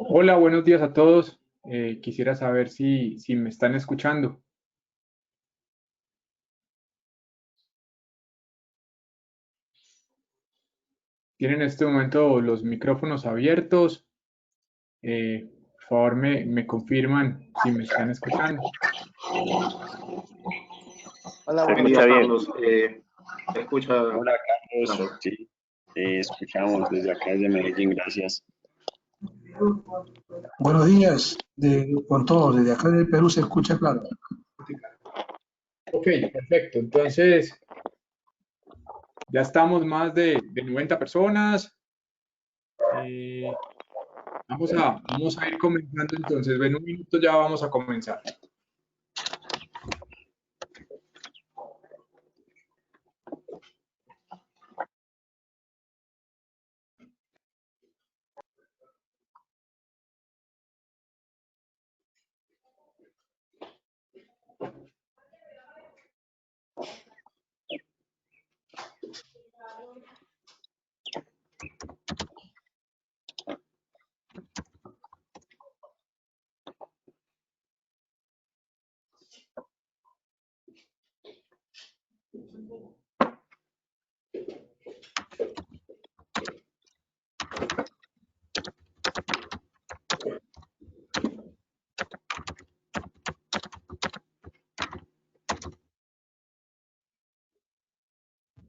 Hola, buenos días a todos. Quisiera saber si me están escuchando. ¿Tienen en este momento los micrófonos abiertos? Por favor, me confirman si me están escuchando. Hola, Se buenos escucha días, bien. Carlos. ¿Te escucha? Hola Carlos, sí, escuchamos desde acá desde Medellín, gracias. Buenos días, con todos. Desde acá del Perú se escucha claro. Ok, perfecto. Entonces, ya estamos más de 90 personas. Vamos a ir comenzando entonces. En un minuto ya vamos a comenzar.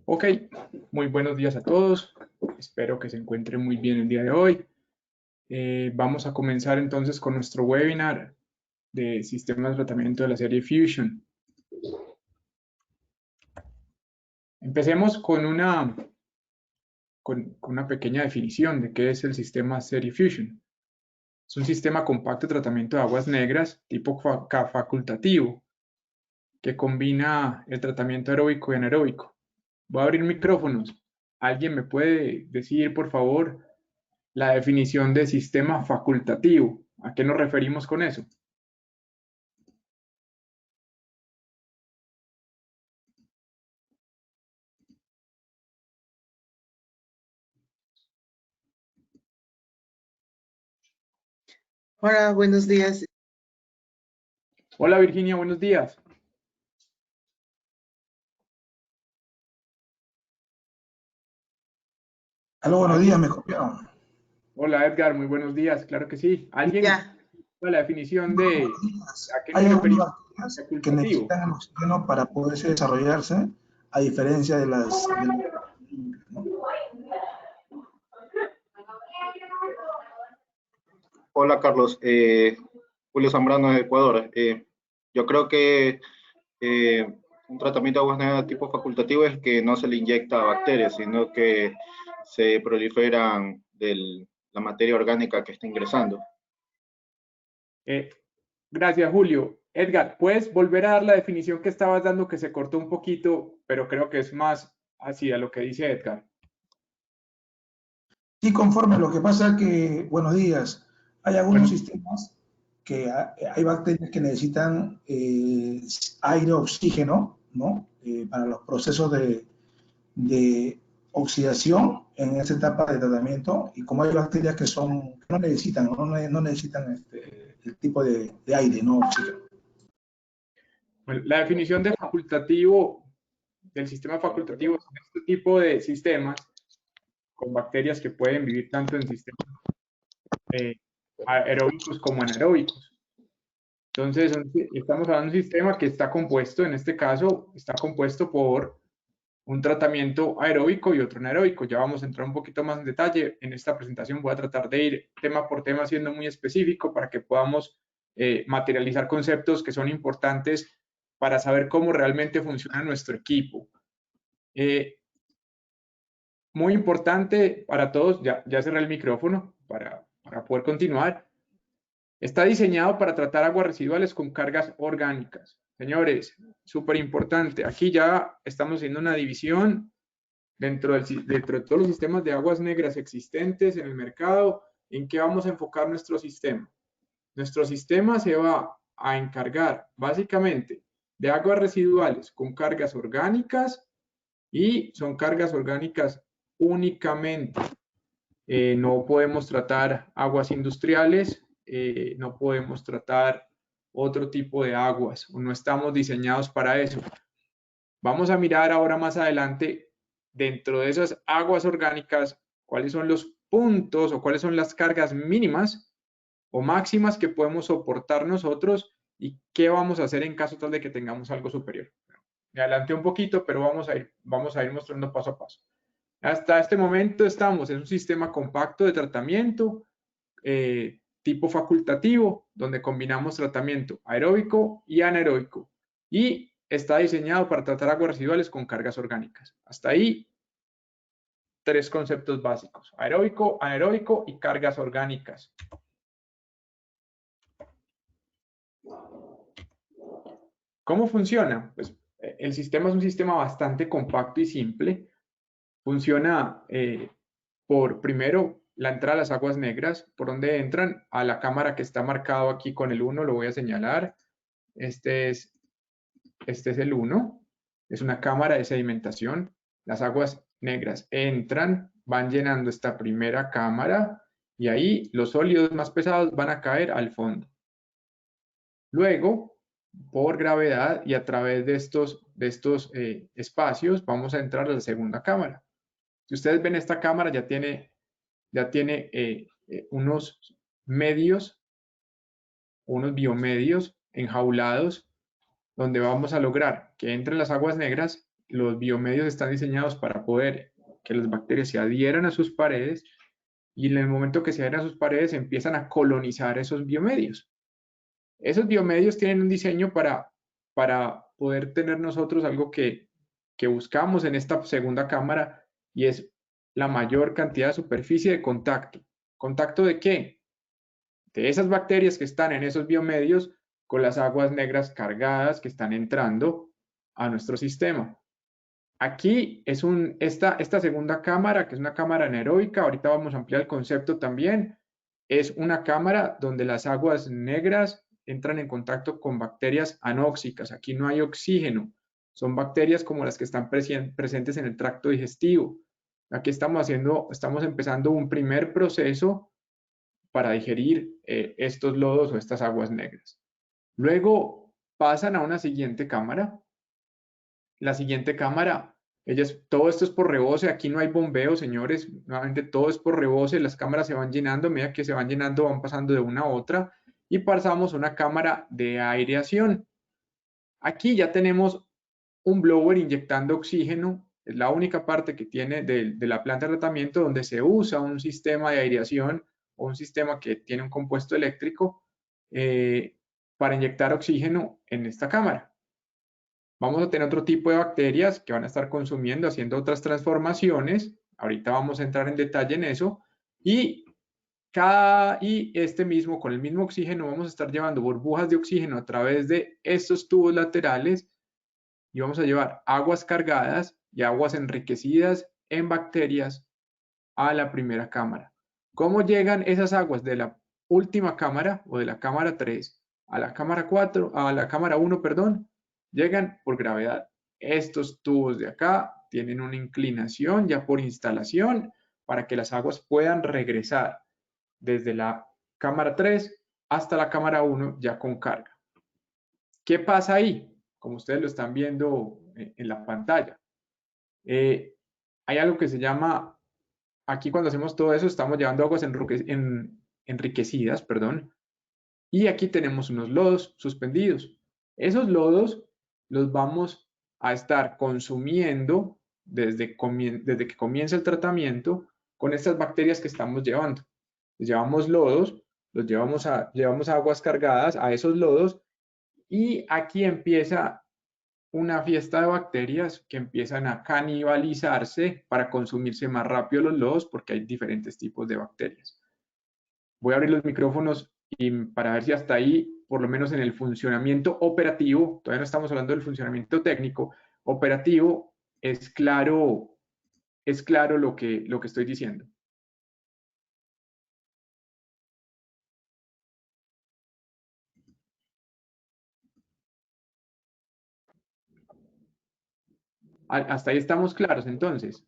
Ok, muy buenos días a todos. Espero que se encuentren muy bien el día de hoy. Vamos a comenzar entonces con nuestro webinar de sistemas de tratamiento de la serie Fusion. Empecemos con una pequeña definición de qué es el sistema serie Fusion. Es un sistema compacto de tratamiento de aguas negras tipo facultativo que combina el tratamiento aeróbico y anaeróbico. Voy a abrir micrófonos. ¿Alguien me puede decir, por favor, la definición de sistema facultativo? ¿A qué nos referimos con eso? Hola, buenos días. Hola Virginia, buenos días. Aló, buenos días, me copiaron. Hola Edgar, muy buenos días, claro que sí. ¿Alguien Ya, la definición de a qué Hay nos algunas referimos? bacterias que Facultativo. necesitan el oxígeno para poderse desarrollarse, a diferencia de ¿no? Hola, Carlos. Julio Zambrano de Ecuador. Yo creo que un tratamiento de aguas negras tipo facultativo es que no se le inyecta bacterias, sino que se proliferan de la materia orgánica que está ingresando. Gracias, Julio. Edgar, ¿puedes volver a dar la definición que estabas dando que se cortó un poquito, pero creo que es más así a lo que dice Edgar? Sí, conforme. Lo que pasa que, buenos días, hay algunos sistemas que hay bacterias que necesitan aire, oxígeno, ¿no? Para los procesos de oxidación en esa etapa de tratamiento, y como hay bacterias que no necesitan, no necesitan el tipo de aire, no oxígeno. Bueno, la definición de facultativo, del sistema facultativo, es este tipo de sistemas con bacterias que pueden vivir tanto en sistemas aeróbicos como anaeróbicos. Entonces, estamos hablando de un sistema que está compuesto, en este caso, está compuesto por un tratamiento aeróbico y otro anaeróbico. Ya vamos a entrar un poquito más en detalle. En esta presentación voy a tratar de ir tema por tema siendo muy específico para que podamos materializar conceptos que son importantes para saber cómo realmente funciona nuestro equipo. Muy importante para todos, ya cerré el micrófono para poder continuar. Está diseñado para tratar aguas residuales con cargas orgánicas. Señores, súper importante. Aquí ya estamos haciendo una división dentro de todos los sistemas de aguas negras existentes en el mercado. ¿En qué vamos a enfocar nuestro sistema? Nuestro sistema se va a encargar básicamente de aguas residuales con cargas orgánicas y son cargas orgánicas únicamente. no podemos tratar aguas industriales, no podemos tratar otro tipo de aguas, o no estamos diseñados para eso. Vamos a mirar ahora más adelante, dentro de esas aguas orgánicas, cuáles son los puntos o cuáles son las cargas mínimas o máximas que podemos soportar nosotros y qué vamos a hacer en caso tal de que tengamos algo superior. Me adelanté un poquito, pero vamos a ir mostrando paso a paso. Hasta este momento estamos en un sistema compacto de tratamiento tipo facultativo, donde combinamos tratamiento aeróbico y anaeróbico. Y está diseñado para tratar aguas residuales con cargas orgánicas. Hasta ahí, 3 conceptos básicos: aeróbico, anaeróbico y cargas orgánicas. ¿Cómo funciona? Pues el sistema es un sistema bastante compacto y simple. Funciona por, primero, la entrada a las aguas negras, por donde entran a la cámara que está marcado aquí con el 1, lo voy a señalar. Este es el 1, es una cámara de sedimentación. Las aguas negras entran, van llenando esta primera cámara y ahí los sólidos más pesados van a caer al fondo. Luego, por gravedad y a través de estos espacios, vamos a entrar a la segunda cámara. Si ustedes ven, esta cámara ya tiene unos medios, unos biomedios enjaulados, donde vamos a lograr que entren las aguas negras. Los biomedios están diseñados para poder que las bacterias se adhieran a sus paredes y en el momento que se adhieran a sus paredes empiezan a colonizar esos biomedios. Esos biomedios tienen un diseño para poder tener nosotros algo que buscamos en esta segunda cámara, y es la mayor cantidad de superficie de contacto. ¿Contacto de qué? De esas bacterias que están en esos biomedios con las aguas negras cargadas que están entrando a nuestro sistema. Aquí es esta segunda cámara, que es una cámara anaeróbica, ahorita vamos a ampliar el concepto también, es una cámara donde las aguas negras entran en contacto con bacterias anóxicas. Aquí no hay oxígeno, son bacterias como las que están presentes en el tracto digestivo. Aquí estamos empezando un primer proceso para digerir estos lodos o estas aguas negras. Luego pasan a una siguiente cámara. La siguiente cámara, todo esto es por rebose, aquí no hay bombeo, señores, nuevamente todo es por rebose, las cámaras se van llenando, a medida que se van llenando van pasando de una a otra y pasamos a una cámara de aireación. Aquí ya tenemos un blower inyectando oxígeno, es la única parte que tiene de la planta de tratamiento donde se usa un sistema de aireación o un sistema que tiene un compuesto eléctrico para inyectar oxígeno en esta cámara. Vamos a tener otro tipo de bacterias que van a estar consumiendo, haciendo otras transformaciones. Ahorita vamos a entrar en detalle en eso. Y con el mismo oxígeno, vamos a estar llevando burbujas de oxígeno a través de estos tubos laterales y vamos a llevar aguas cargadas y aguas enriquecidas en bacterias a la primera cámara. ¿Cómo llegan esas aguas de la última cámara o de la cámara 3 a la cámara 4, a la cámara 1, perdón? Llegan por gravedad. Estos tubos de acá tienen una inclinación ya por instalación para que las aguas puedan regresar desde la cámara 3 hasta la cámara 1 ya con carga. ¿Qué pasa ahí? Como ustedes lo están viendo en la pantalla. Hay algo que se llama, aquí cuando hacemos todo eso estamos llevando aguas enriquecidas, perdón, y aquí tenemos unos lodos suspendidos. Esos lodos los vamos a estar consumiendo desde que comienza el tratamiento con estas bacterias que estamos llevando. Les llevamos lodos, llevamos aguas cargadas a esos lodos y aquí empieza una fiesta de bacterias que empiezan a canibalizarse para consumirse más rápido los lodos porque hay diferentes tipos de bacterias. Voy a abrir los micrófonos y para ver si hasta ahí, por lo menos en el funcionamiento operativo, todavía no estamos hablando del funcionamiento técnico, operativo, es claro lo que estoy diciendo. Hasta ahí estamos claros, entonces.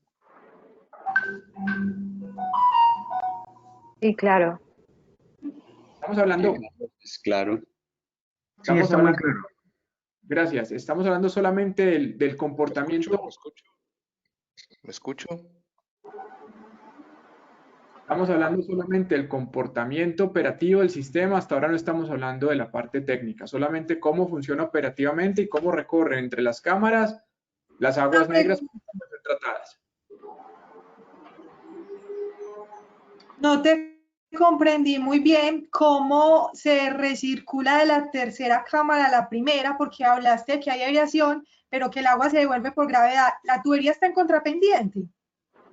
Sí, claro. Estamos hablando, Es claro. Sí, estamos está muy hablando, claro. gracias, estamos hablando solamente del ¿Me comportamiento, escucho? ¿Me escucho? estamos hablando solamente del comportamiento operativo del sistema, hasta ahora no estamos hablando de la parte técnica, solamente cómo funciona operativamente y cómo recorren entre las cámaras las aguas negras para ser tratadas. No te comprendí muy bien cómo se recircula de la tercera cámara a la primera, porque hablaste de que hay aireación, pero que el agua se devuelve por gravedad. ¿La tubería está en contrapendiente?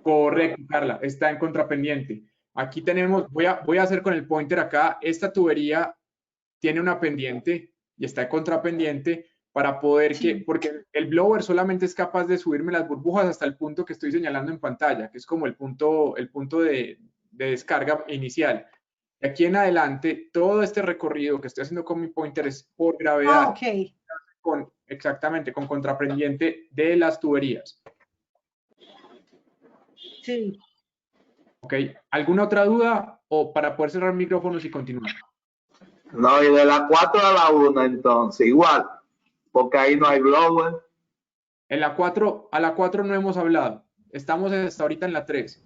Correcto, Carla, está en contrapendiente. Aquí tenemos, voy a hacer con el pointer acá, esta tubería tiene una pendiente y está en contrapendiente para poder Sí. porque el blower solamente es capaz de subirme las burbujas hasta el punto que estoy señalando en pantalla, que es como el punto de descarga inicial. De aquí en adelante, todo este recorrido que estoy haciendo con mi pointer es por gravedad, Ok. exactamente, con contrapendiente de las tuberías. Sí. ¿Ok? ¿Alguna otra duda o para poder cerrar micrófonos y continuar? No, y de la 4 a la 1 entonces, igual, porque ahí no hay blower. A la 4 no hemos hablado. Estamos hasta ahorita en la 3.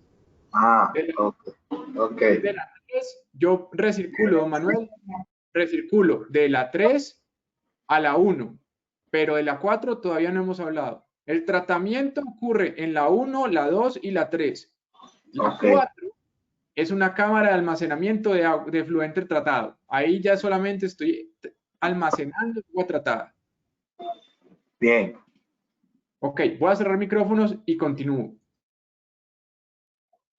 Ah, De ok. la 3, yo recirculo, don Manuel, recirculo de la 3 a la 1, pero de la 4 todavía no hemos hablado. El tratamiento ocurre en la 1, la 2 y la 3. La 4 es una cámara de almacenamiento de efluente tratado. Ahí ya solamente estoy almacenando agua tratada. Bien. Ok, voy a cerrar micrófonos y continúo.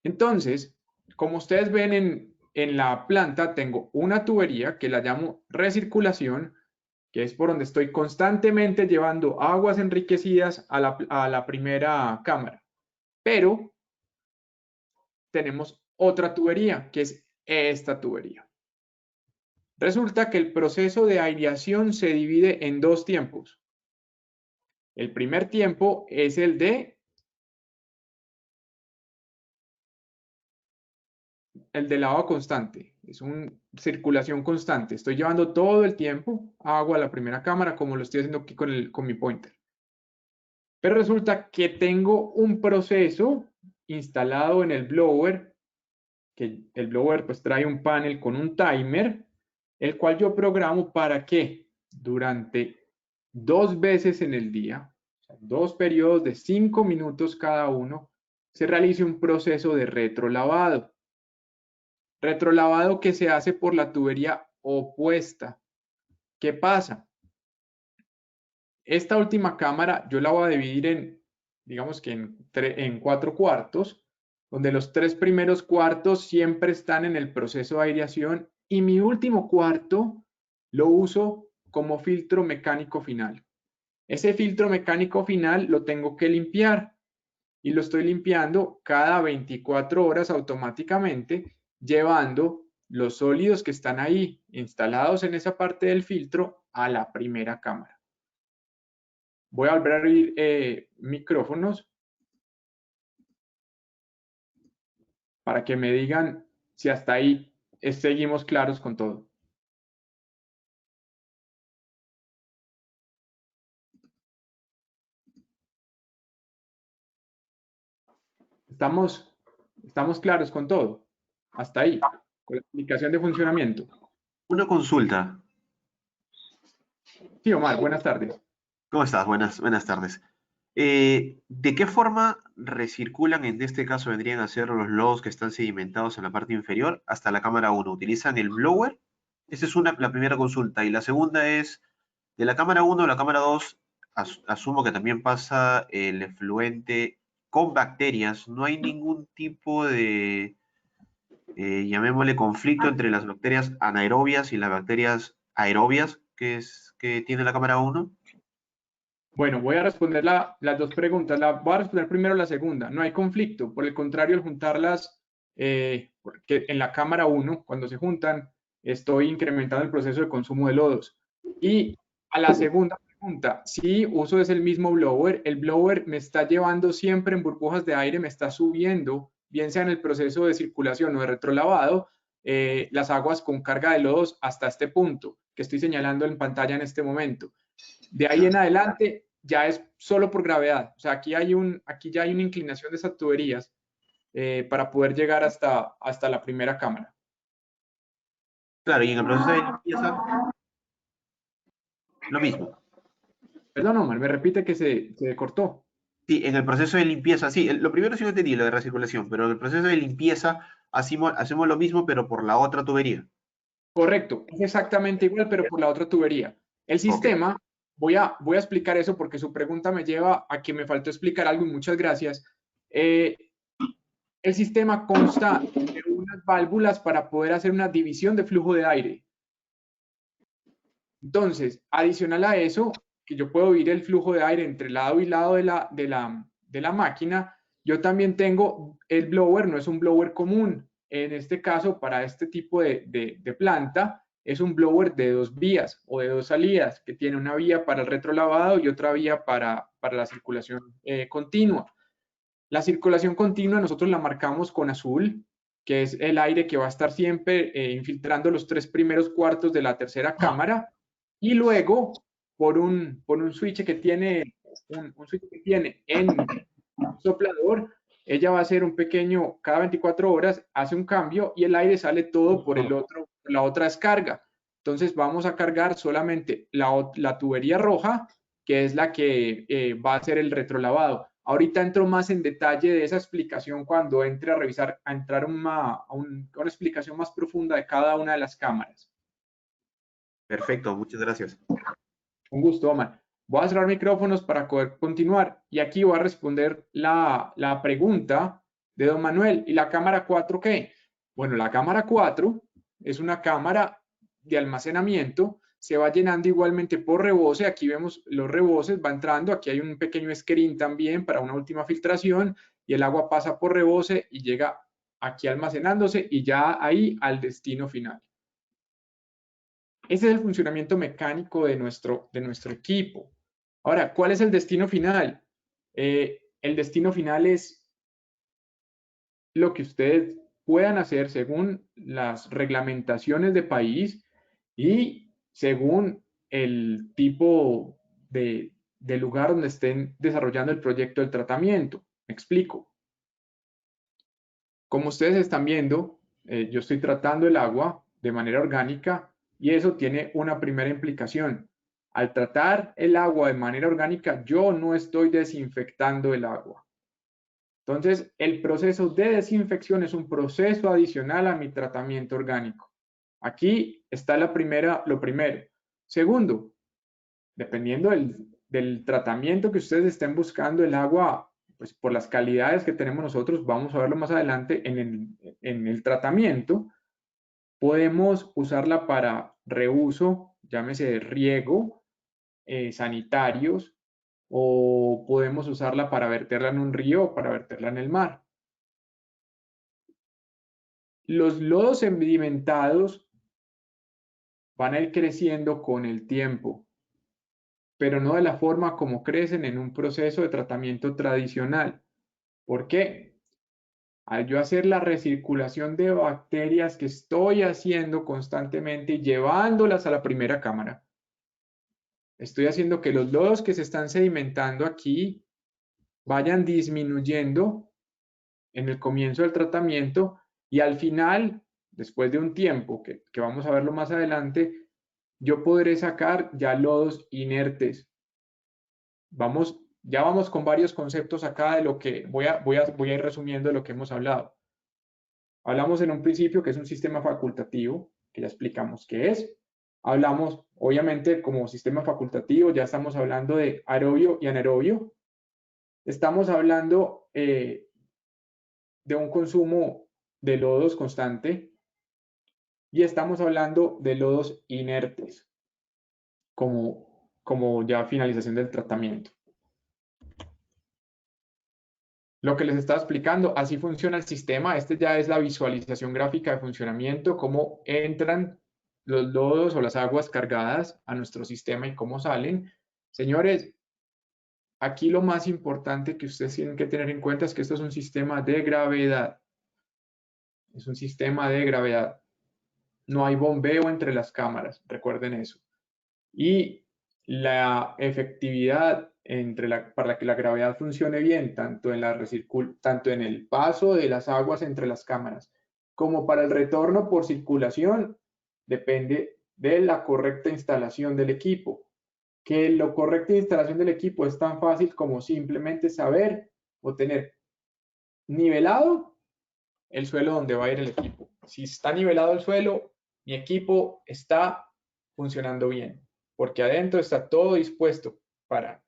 Entonces, como ustedes ven en la planta, tengo una tubería que la llamo recirculación, que es por donde estoy constantemente llevando aguas enriquecidas a la primera cámara. Pero tenemos otra tubería, que es esta tubería. Resulta que el proceso de aireación se divide en dos tiempos. El primer tiempo es el de lavado constante, es una circulación constante. Estoy llevando todo el tiempo agua a la primera cámara, como lo estoy haciendo aquí con mi pointer. Pero resulta que tengo un proceso instalado en el blower, que el blower pues trae un panel con un timer, el cual yo programo para que durante 2 veces en el día, o sea, 2 periodos de 5 minutos cada uno, se realice un proceso de retrolavado. Retrolavado que se hace por la tubería opuesta. ¿Qué pasa? Esta última cámara yo la voy a dividir en, digamos que en 4 cuartos, donde los 3 primeros cuartos siempre están en el proceso de aireación y mi último cuarto lo uso como filtro mecánico final. Ese filtro mecánico final lo tengo que limpiar y lo estoy limpiando cada 24 horas automáticamente, llevando los sólidos que están ahí instalados en esa parte del filtro a la primera cámara. Voy a volver a abrir micrófonos para que me digan si hasta ahí seguimos claros con todo. Estamos claros con todo. Hasta ahí, con la explicación de funcionamiento. Una consulta. Sí, Omar, buenas tardes. ¿Cómo estás? Buenas tardes. ¿De qué forma recirculan, en este caso vendrían a ser los lodos que están sedimentados en la parte inferior hasta la cámara 1? ¿Utilizan el blower? Esa es la primera consulta. Y la segunda es, de la cámara 1 a la cámara 2, asumo que también pasa el efluente con bacterias. ¿No hay ningún tipo de, llamémosle, conflicto entre las bacterias anaerobias y las bacterias aerobias que tiene la cámara 1? Bueno, voy a responder las dos preguntas. Voy a responder primero la segunda. No hay conflicto. Por el contrario, al juntarlas, porque en la cámara 1, cuando se juntan, estoy incrementando el proceso de consumo de lodos. Y a la segunda pregunta, sí, uso es el mismo blower. El blower me está llevando siempre en burbujas de aire, me está subiendo bien sea en el proceso de circulación o de retrolavado, las aguas con carga de lodos hasta este punto que estoy señalando en pantalla en este momento. De ahí en adelante ya es solo por gravedad. O sea, aquí ya hay una inclinación de esas tuberías para poder llegar hasta la primera cámara. Claro, y en el proceso de limpieza, lo mismo. Perdón, Omar, me repite que se cortó. Sí, en el proceso de limpieza, sí, lo primero sí no entendí, lo de recirculación, pero en el proceso de limpieza hacemos lo mismo, pero por la otra tubería. Correcto, es exactamente igual, pero por la otra tubería. El sistema, voy a explicar eso porque su pregunta me lleva a que me faltó explicar algo y muchas gracias. El sistema consta de unas válvulas para poder hacer una división de flujo de aire. Entonces, adicional a eso, que yo puedo ir el flujo de aire entre lado y lado de la máquina, yo también tengo el blower, no es un blower común. En este caso, para este tipo de planta, es un blower de 2 vías o de 2 salidas, que tiene una vía para el retrolavado y otra vía para la circulación continua. La circulación continua nosotros la marcamos con azul, que es el aire que va a estar siempre infiltrando los 3 primeros cuartos de la tercera cámara, y luego por un switch que tiene en un soplador, ella va a hacer un pequeño, cada 24 horas hace un cambio y el aire sale todo por la otra descarga. Entonces vamos a cargar solamente la tubería roja, que es la que va a hacer el retrolavado. Ahorita entro más en detalle de esa explicación cuando entre a revisar, a entrar a una explicación más profunda de cada una de las cámaras. Perfecto, muchas gracias. Un gusto, Omar. Voy a cerrar micrófonos para poder continuar y aquí voy a responder la pregunta de don Manuel. ¿Y la cámara 4 qué? Bueno, la cámara 4 es una cámara de almacenamiento, se va llenando igualmente por rebose. Aquí vemos los reboses, va entrando, aquí hay un pequeño screen también para una última filtración y el agua pasa por rebose y llega aquí almacenándose y ya ahí al destino final. Ese es el funcionamiento mecánico de nuestro equipo. Ahora, ¿cuál es el destino final? El destino final es lo que ustedes puedan hacer según las reglamentaciones de país y según el tipo de lugar donde estén desarrollando el proyecto del tratamiento. Me explico. Como ustedes están viendo, yo estoy tratando el agua de manera orgánica y eso tiene una primera implicación. Al tratar el agua de manera orgánica, yo no estoy desinfectando el agua. Entonces, el proceso de desinfección es un proceso adicional a mi tratamiento orgánico. Aquí está lo primero. Segundo, dependiendo del tratamiento que ustedes estén buscando, el agua, pues por las calidades que tenemos nosotros, vamos a verlo más adelante en el tratamiento, podemos usarla para reuso, llámese riego, sanitarios, o podemos usarla para verterla en un río o para verterla en el mar. Los lodos sedimentados van a ir creciendo con el tiempo, pero no de la forma como crecen en un proceso de tratamiento tradicional. ¿Por qué? Al yo hacer la recirculación de bacterias que estoy haciendo constantemente y llevándolas a la primera cámara, estoy haciendo que los lodos que se están sedimentando aquí vayan disminuyendo en el comienzo del tratamiento y al final, después de un tiempo, que vamos a verlo más adelante, yo podré sacar ya lodos inertes. Ya vamos con varios conceptos acá de lo que voy a ir resumiendo de lo que hemos hablado. Hablamos en un principio que es un sistema facultativo, que ya explicamos qué es. Hablamos, obviamente, como sistema facultativo, ya estamos hablando de aerobio y anaerobio. Estamos hablando de un consumo de lodos constante y estamos hablando de lodos inertes como ya finalización del tratamiento. Lo que les estaba explicando, así funciona el sistema. Este ya es la visualización gráfica de funcionamiento, cómo entran los lodos o las aguas cargadas a nuestro sistema y cómo salen. Señores, aquí lo más importante que ustedes tienen que tener en cuenta es que esto es un sistema de gravedad. Es un sistema de gravedad. No hay bombeo entre las cámaras, recuerden eso. Y la efectividad para que la gravedad funcione bien, tanto en el paso de las aguas entre las cámaras, como para el retorno por circulación, depende de la correcta instalación del equipo. Que la correcta instalación del equipo es tan fácil como simplemente saber o tener nivelado el suelo donde va a ir el equipo. Si está nivelado el suelo, mi equipo está funcionando bien, porque adentro está todo dispuesto para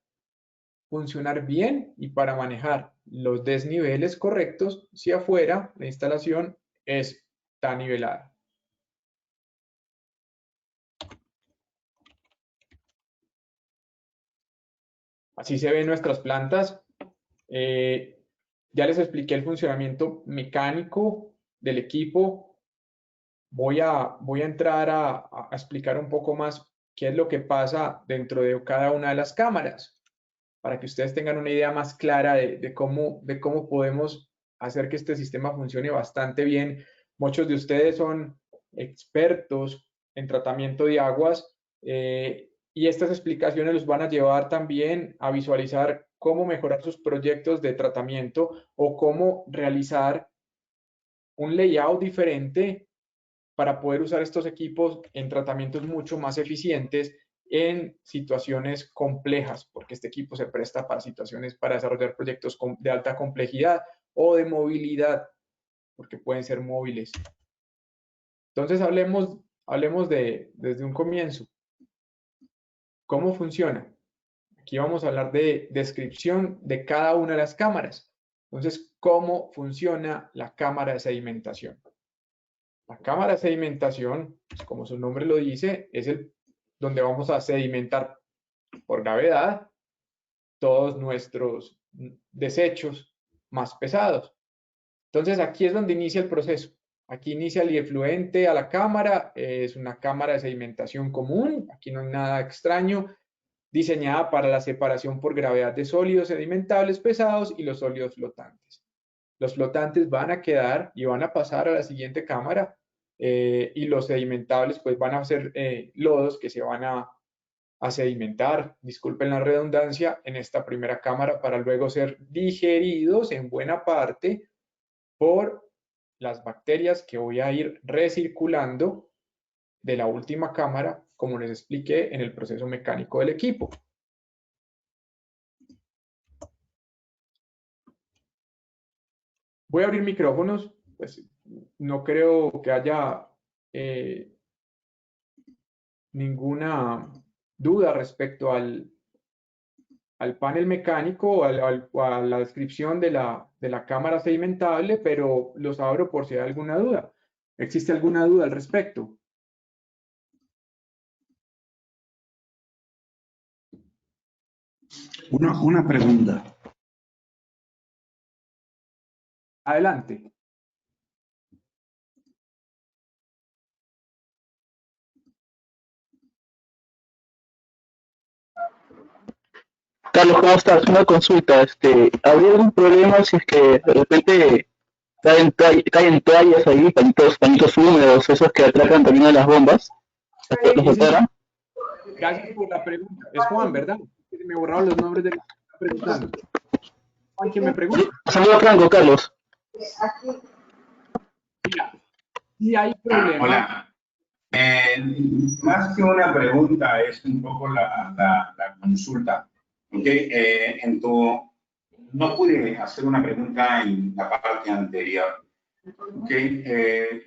funcionar bien y para manejar los desniveles correctos si afuera la instalación está nivelada. Así se ven nuestras plantas. Ya les expliqué el funcionamiento mecánico del equipo. Voy a entrar a explicar un poco más qué es lo que pasa dentro de cada una de las cámaras, para que ustedes tengan una idea más clara de cómo podemos hacer que este sistema funcione bastante bien. Muchos de ustedes son expertos en tratamiento de aguas y estas explicaciones los van a llevar también a visualizar cómo mejorar sus proyectos de tratamiento o cómo realizar un layout diferente para poder usar estos equipos en tratamientos mucho más eficientes en situaciones complejas, porque este equipo se presta para situaciones, para desarrollar proyectos de alta complejidad o de movilidad, porque pueden ser móviles. Entonces hablemos desde un comienzo. ¿Cómo funciona? Aquí vamos a hablar de descripción de cada una de las cámaras. Entonces, ¿cómo funciona la cámara de sedimentación? La cámara de sedimentación, pues como su nombre lo dice, es donde vamos a sedimentar por gravedad todos nuestros desechos más pesados. Entonces, aquí es donde inicia el proceso. Aquí inicia el efluente a la cámara, es una cámara de sedimentación común, aquí no hay nada extraño, diseñada para la separación por gravedad de sólidos sedimentables pesados y los sólidos flotantes. Los flotantes van a quedar y van a pasar a la siguiente cámara y los sedimentables pues van a ser lodos que se van a sedimentar, disculpen la redundancia, en esta primera cámara para luego ser digeridos en buena parte por las bacterias que voy a ir recirculando de la última cámara, como les expliqué en el proceso mecánico del equipo. Voy a abrir micrófonos, pues no creo que haya ninguna duda respecto al panel mecánico o a la descripción de la cámara sedimentable, pero los abro por si hay alguna duda. ¿Existe alguna duda al respecto? Una pregunta. Adelante. Carlos, ¿cómo estás? Una consulta. ¿Habría algún problema si es que de repente caen toallas ahí, pañitos húmedos, esos que atracan también a las bombas? ¿Los atracan? Gracias por la pregunta. Es Juan, ¿verdad? Me borraron los nombres de los que está preguntando. Juan, ¿quién me pregunta? Saludos, Franco, Carlos. Mira, si hay problema. Hola. Más que una pregunta, es un poco la consulta. Okay, no pude hacer una pregunta en la parte anterior. Okay,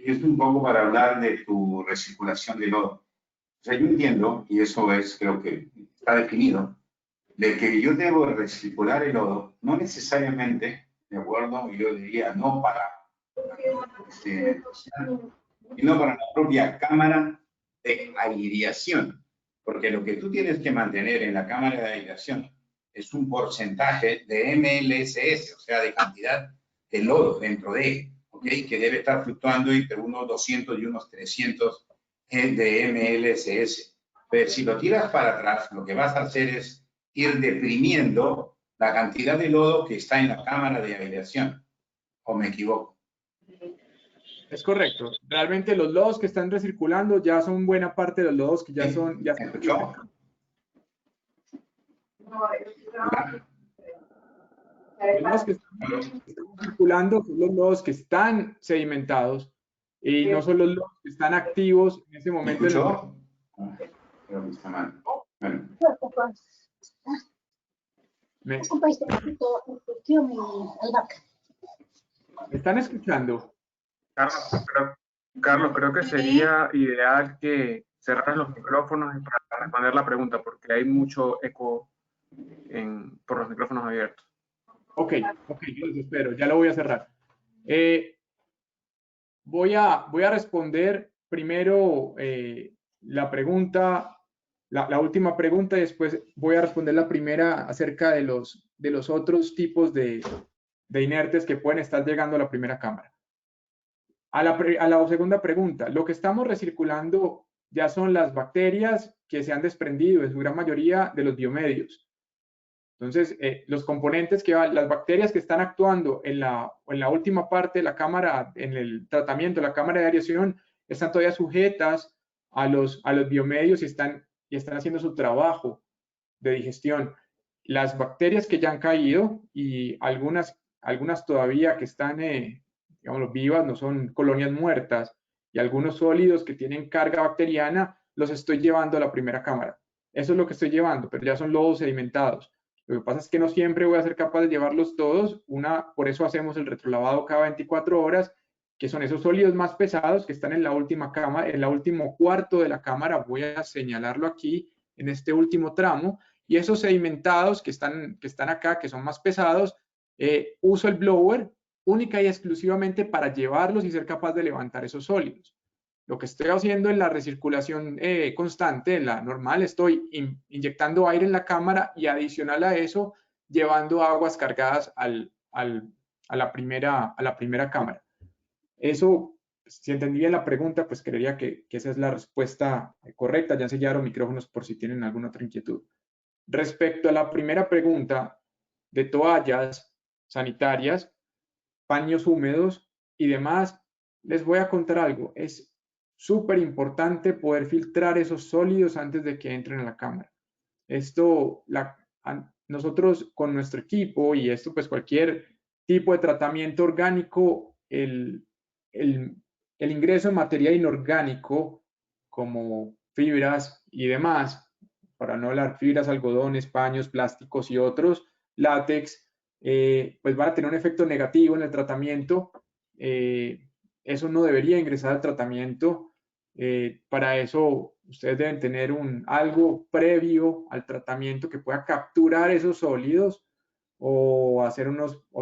es un poco para hablar de tu recirculación de lodo. O sea, yo entiendo, y eso es, creo que está definido, de que yo debo recircular el lodo, no necesariamente, ¿de acuerdo? Yo diría no para sino para la propia cámara de aireación. Porque lo que tú tienes que mantener en la cámara de aireación es un porcentaje de MLSS, o sea, de cantidad de lodo dentro de, ¿okay? Que debe estar fluctuando entre unos 200 y unos 300 de MLSS. Pero si lo tiras para atrás, lo que vas a hacer es ir deprimiendo la cantidad de lodo que está en la cámara de aireación. ¿O me equivoco? Es correcto. Realmente los lodos que están recirculando ya son buena parte de los lodos que ya son... Ya ¿Escuchó? Los lodos que están circulando son los lodos que están sedimentados y no son los lodos que están activos en ese momento. ¿Escuchó? Creo que está mal. Bueno. ¿Me están escuchando? Carlos, creo que sería ideal que cerraras los micrófonos para responder la pregunta, porque hay mucho eco por los micrófonos abiertos. Ok, yo los espero, ya lo voy a cerrar. Voy a responder primero la pregunta, la última pregunta, y después voy a responder la primera acerca de los otros tipos de inertes que pueden estar llegando a la primera cámara. A la segunda pregunta, lo que estamos recirculando ya son las bacterias que se han desprendido en su gran mayoría de los biomedios. Entonces, los componentes las bacterias que están actuando en la última parte de la cámara, en el tratamiento, la cámara de aireación, están todavía sujetas a los biomedios y están haciendo su trabajo de digestión. Las bacterias que ya han caído y algunas todavía que están, digamos, vivas, no son colonias muertas, y algunos sólidos que tienen carga bacteriana, los estoy llevando a la primera cámara. Eso es lo que estoy llevando, pero ya son lodos sedimentados. Lo que pasa es que no siempre voy a ser capaz de llevarlos todos. Por eso hacemos el retrolavado cada 24 horas, que son esos sólidos más pesados que están en la última cámara, en el último cuarto de la cámara. Voy a señalarlo aquí en este último tramo. Y esos sedimentados que están acá, que son más pesados, uso el blower única y exclusivamente para llevarlos y ser capaz de levantar esos sólidos. Lo que estoy haciendo en la recirculación constante, la normal, estoy inyectando aire en la cámara y adicional a eso, llevando aguas cargadas a la primera cámara. Eso, si entendí bien la pregunta, pues creería que esa es la respuesta correcta. Ya sellaron micrófonos por si tienen alguna otra inquietud. Respecto a la primera pregunta de toallas sanitarias, paños húmedos y demás, les voy a contar algo. Es súper importante poder filtrar esos sólidos antes de que entren a la cámara. Nosotros con nuestro equipo, y esto pues cualquier tipo de tratamiento orgánico, el ingreso de materia inorgánico como fibras y demás, para no hablar fibras, algodones, paños, plásticos y otros, látex, pues van a tener un efecto negativo en el tratamiento. Eso no debería ingresar al tratamiento. Para eso ustedes deben tener algo previo al tratamiento que pueda capturar esos sólidos o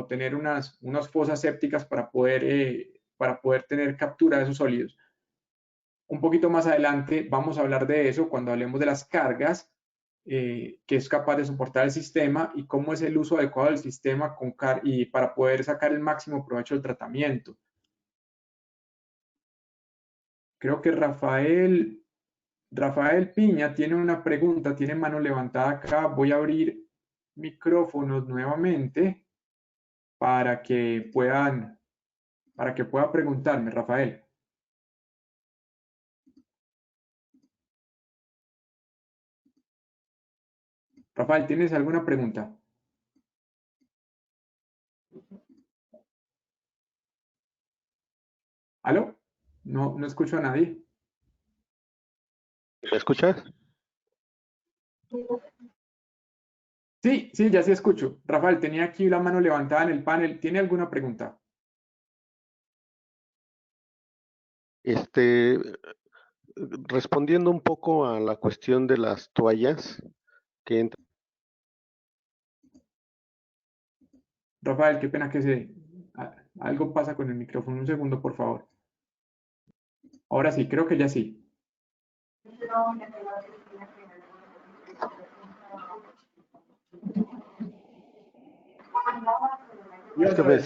tener unas fosas sépticas para poder tener captura de esos sólidos. Un poquito más adelante vamos a hablar de eso cuando hablemos de las cargas que es capaz de soportar el sistema y cómo es el uso adecuado del sistema y para poder sacar el máximo provecho del tratamiento. Creo que Rafael Piña tiene una pregunta, tiene mano levantada acá. Voy a abrir micrófonos nuevamente para que pueda preguntarme, Rafael. Rafael, ¿tienes alguna pregunta? ¿Aló? No escucho a nadie. ¿Me escuchas? Sí, ya sí escucho. Rafael, tenía aquí la mano levantada en el panel. ¿Tiene alguna pregunta? Respondiendo un poco a la cuestión de las toallas que entran. Rafael, qué pena que algo pasa con el micrófono. Un segundo, por favor. Ahora sí, creo que ya sí. Es que me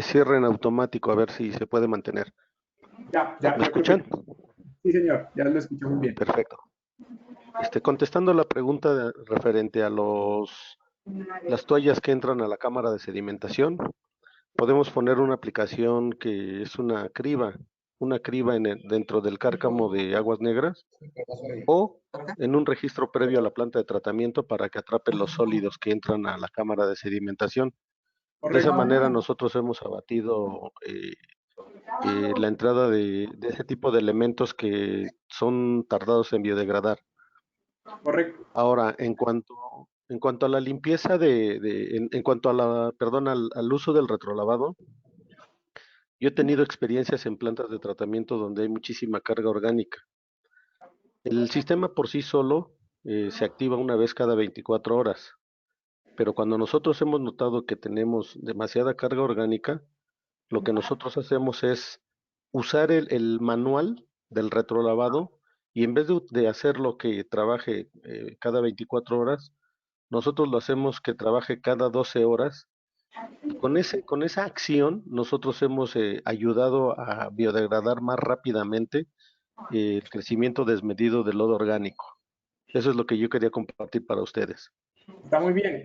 cierra en automático, a ver si se puede mantener. Ya, ¿Me escuchan? Sí, señor, ya lo escucho muy bien. Perfecto. Contestando la pregunta referente a las toallas que entran a la cámara de sedimentación, podemos poner una aplicación que es una criba dentro del cárcamo de aguas negras o en un registro previo a la planta de tratamiento para que atrape los sólidos que entran a la cámara de sedimentación. De esa manera nosotros hemos abatido la entrada de ese tipo de elementos que son tardados en biodegradar. Correcto. Ahora, en cuanto a la limpieza en cuanto a al uso del retrolavado, yo he tenido experiencias en plantas de tratamiento donde hay muchísima carga orgánica. El sistema por sí solo se activa una vez cada 24 horas, pero cuando nosotros hemos notado que tenemos demasiada carga orgánica, lo que nosotros hacemos es usar el manual del retrolavado y en vez de hacerlo que trabaje cada 24 horas, nosotros lo hacemos que trabaje cada 12 horas. Con esa acción, nosotros hemos ayudado a biodegradar más rápidamente el crecimiento desmedido del lodo orgánico. Eso es lo que yo quería compartir para ustedes. Está muy bien.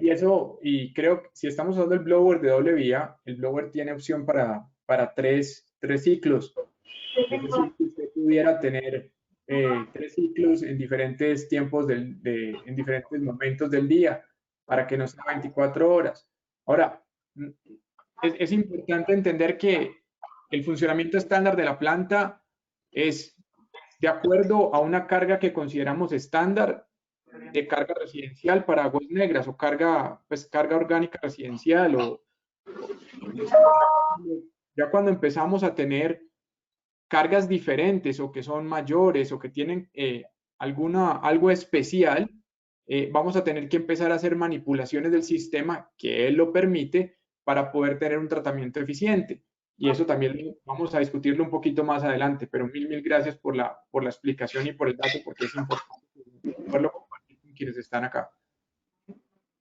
Y creo que si estamos usando el blower de doble vía, el blower tiene opción para tres ciclos. Es decir, que usted pudiera tener 3 ciclos en diferentes tiempos, en diferentes momentos del día, para que no sea 24 horas. Ahora, es importante entender que el funcionamiento estándar de la planta es de acuerdo a una carga que consideramos estándar de carga residencial para aguas negras o carga orgánica residencial. Ya cuando empezamos a tener cargas diferentes o que son mayores o que tienen algo especial, vamos a tener que empezar a hacer manipulaciones del sistema que él lo permite para poder tener un tratamiento eficiente. Y eso también vamos a discutirlo un poquito más adelante, pero mil gracias por la explicación y por el dato, porque es importante poderlo compartir con quienes están acá.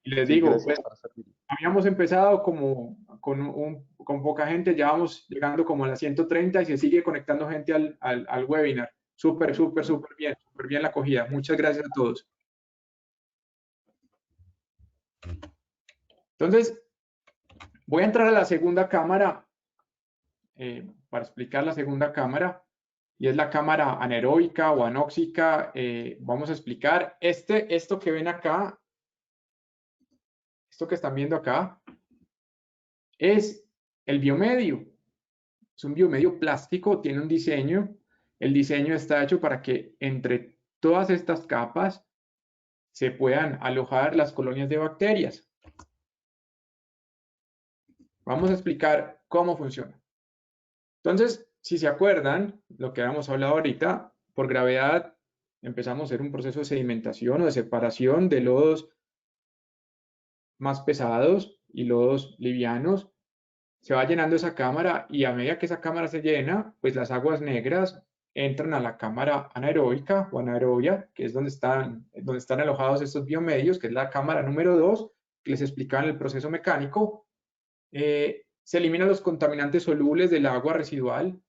Y les digo, pues, habíamos empezado con poca gente, ya vamos llegando como a las 130 y se sigue conectando gente al webinar. Súper bien la acogida. Muchas gracias a todos. Entonces, voy a entrar a la segunda cámara para explicar la segunda cámara, y es la cámara anaeróbica o anóxica. Vamos a explicar esto que ven acá. Esto que están viendo acá es el biomedio. Es un biomedio plástico, tiene un diseño. El diseño está hecho para que entre todas estas capas se puedan alojar las colonias de bacterias. Vamos a explicar cómo funciona. Entonces, si se acuerdan, lo que habíamos hablado ahorita, por gravedad empezamos a hacer un proceso de sedimentación o de separación de lodos más pesados y lodos livianos. Se va llenando esa cámara y a medida que esa cámara se llena, pues las aguas negras entran a la cámara anaeróbica o anaerobia, que es donde están alojados estos biomedios, que es la cámara número 2, que les explicaba en el proceso mecánico. Se eliminan los contaminantes solubles del agua residual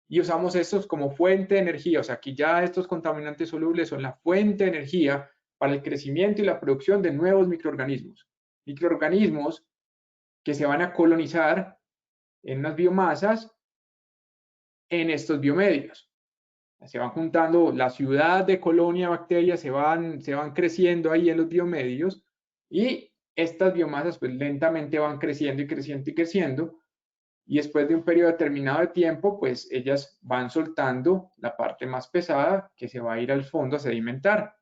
y usamos estos como fuente de energía. O sea, aquí ya estos contaminantes solubles son la fuente de energía para el crecimiento y la producción de nuevos microorganismos. Microorganismos que se van a colonizar en unas biomasas en estos biomedios. Se van juntando la ciudad de colonia de bacterias, se van creciendo ahí en los biomedios y estas biomasas pues lentamente van creciendo y creciendo y creciendo, y después de un periodo determinado de tiempo pues ellas van soltando la parte más pesada que se va a ir al fondo a sedimentar.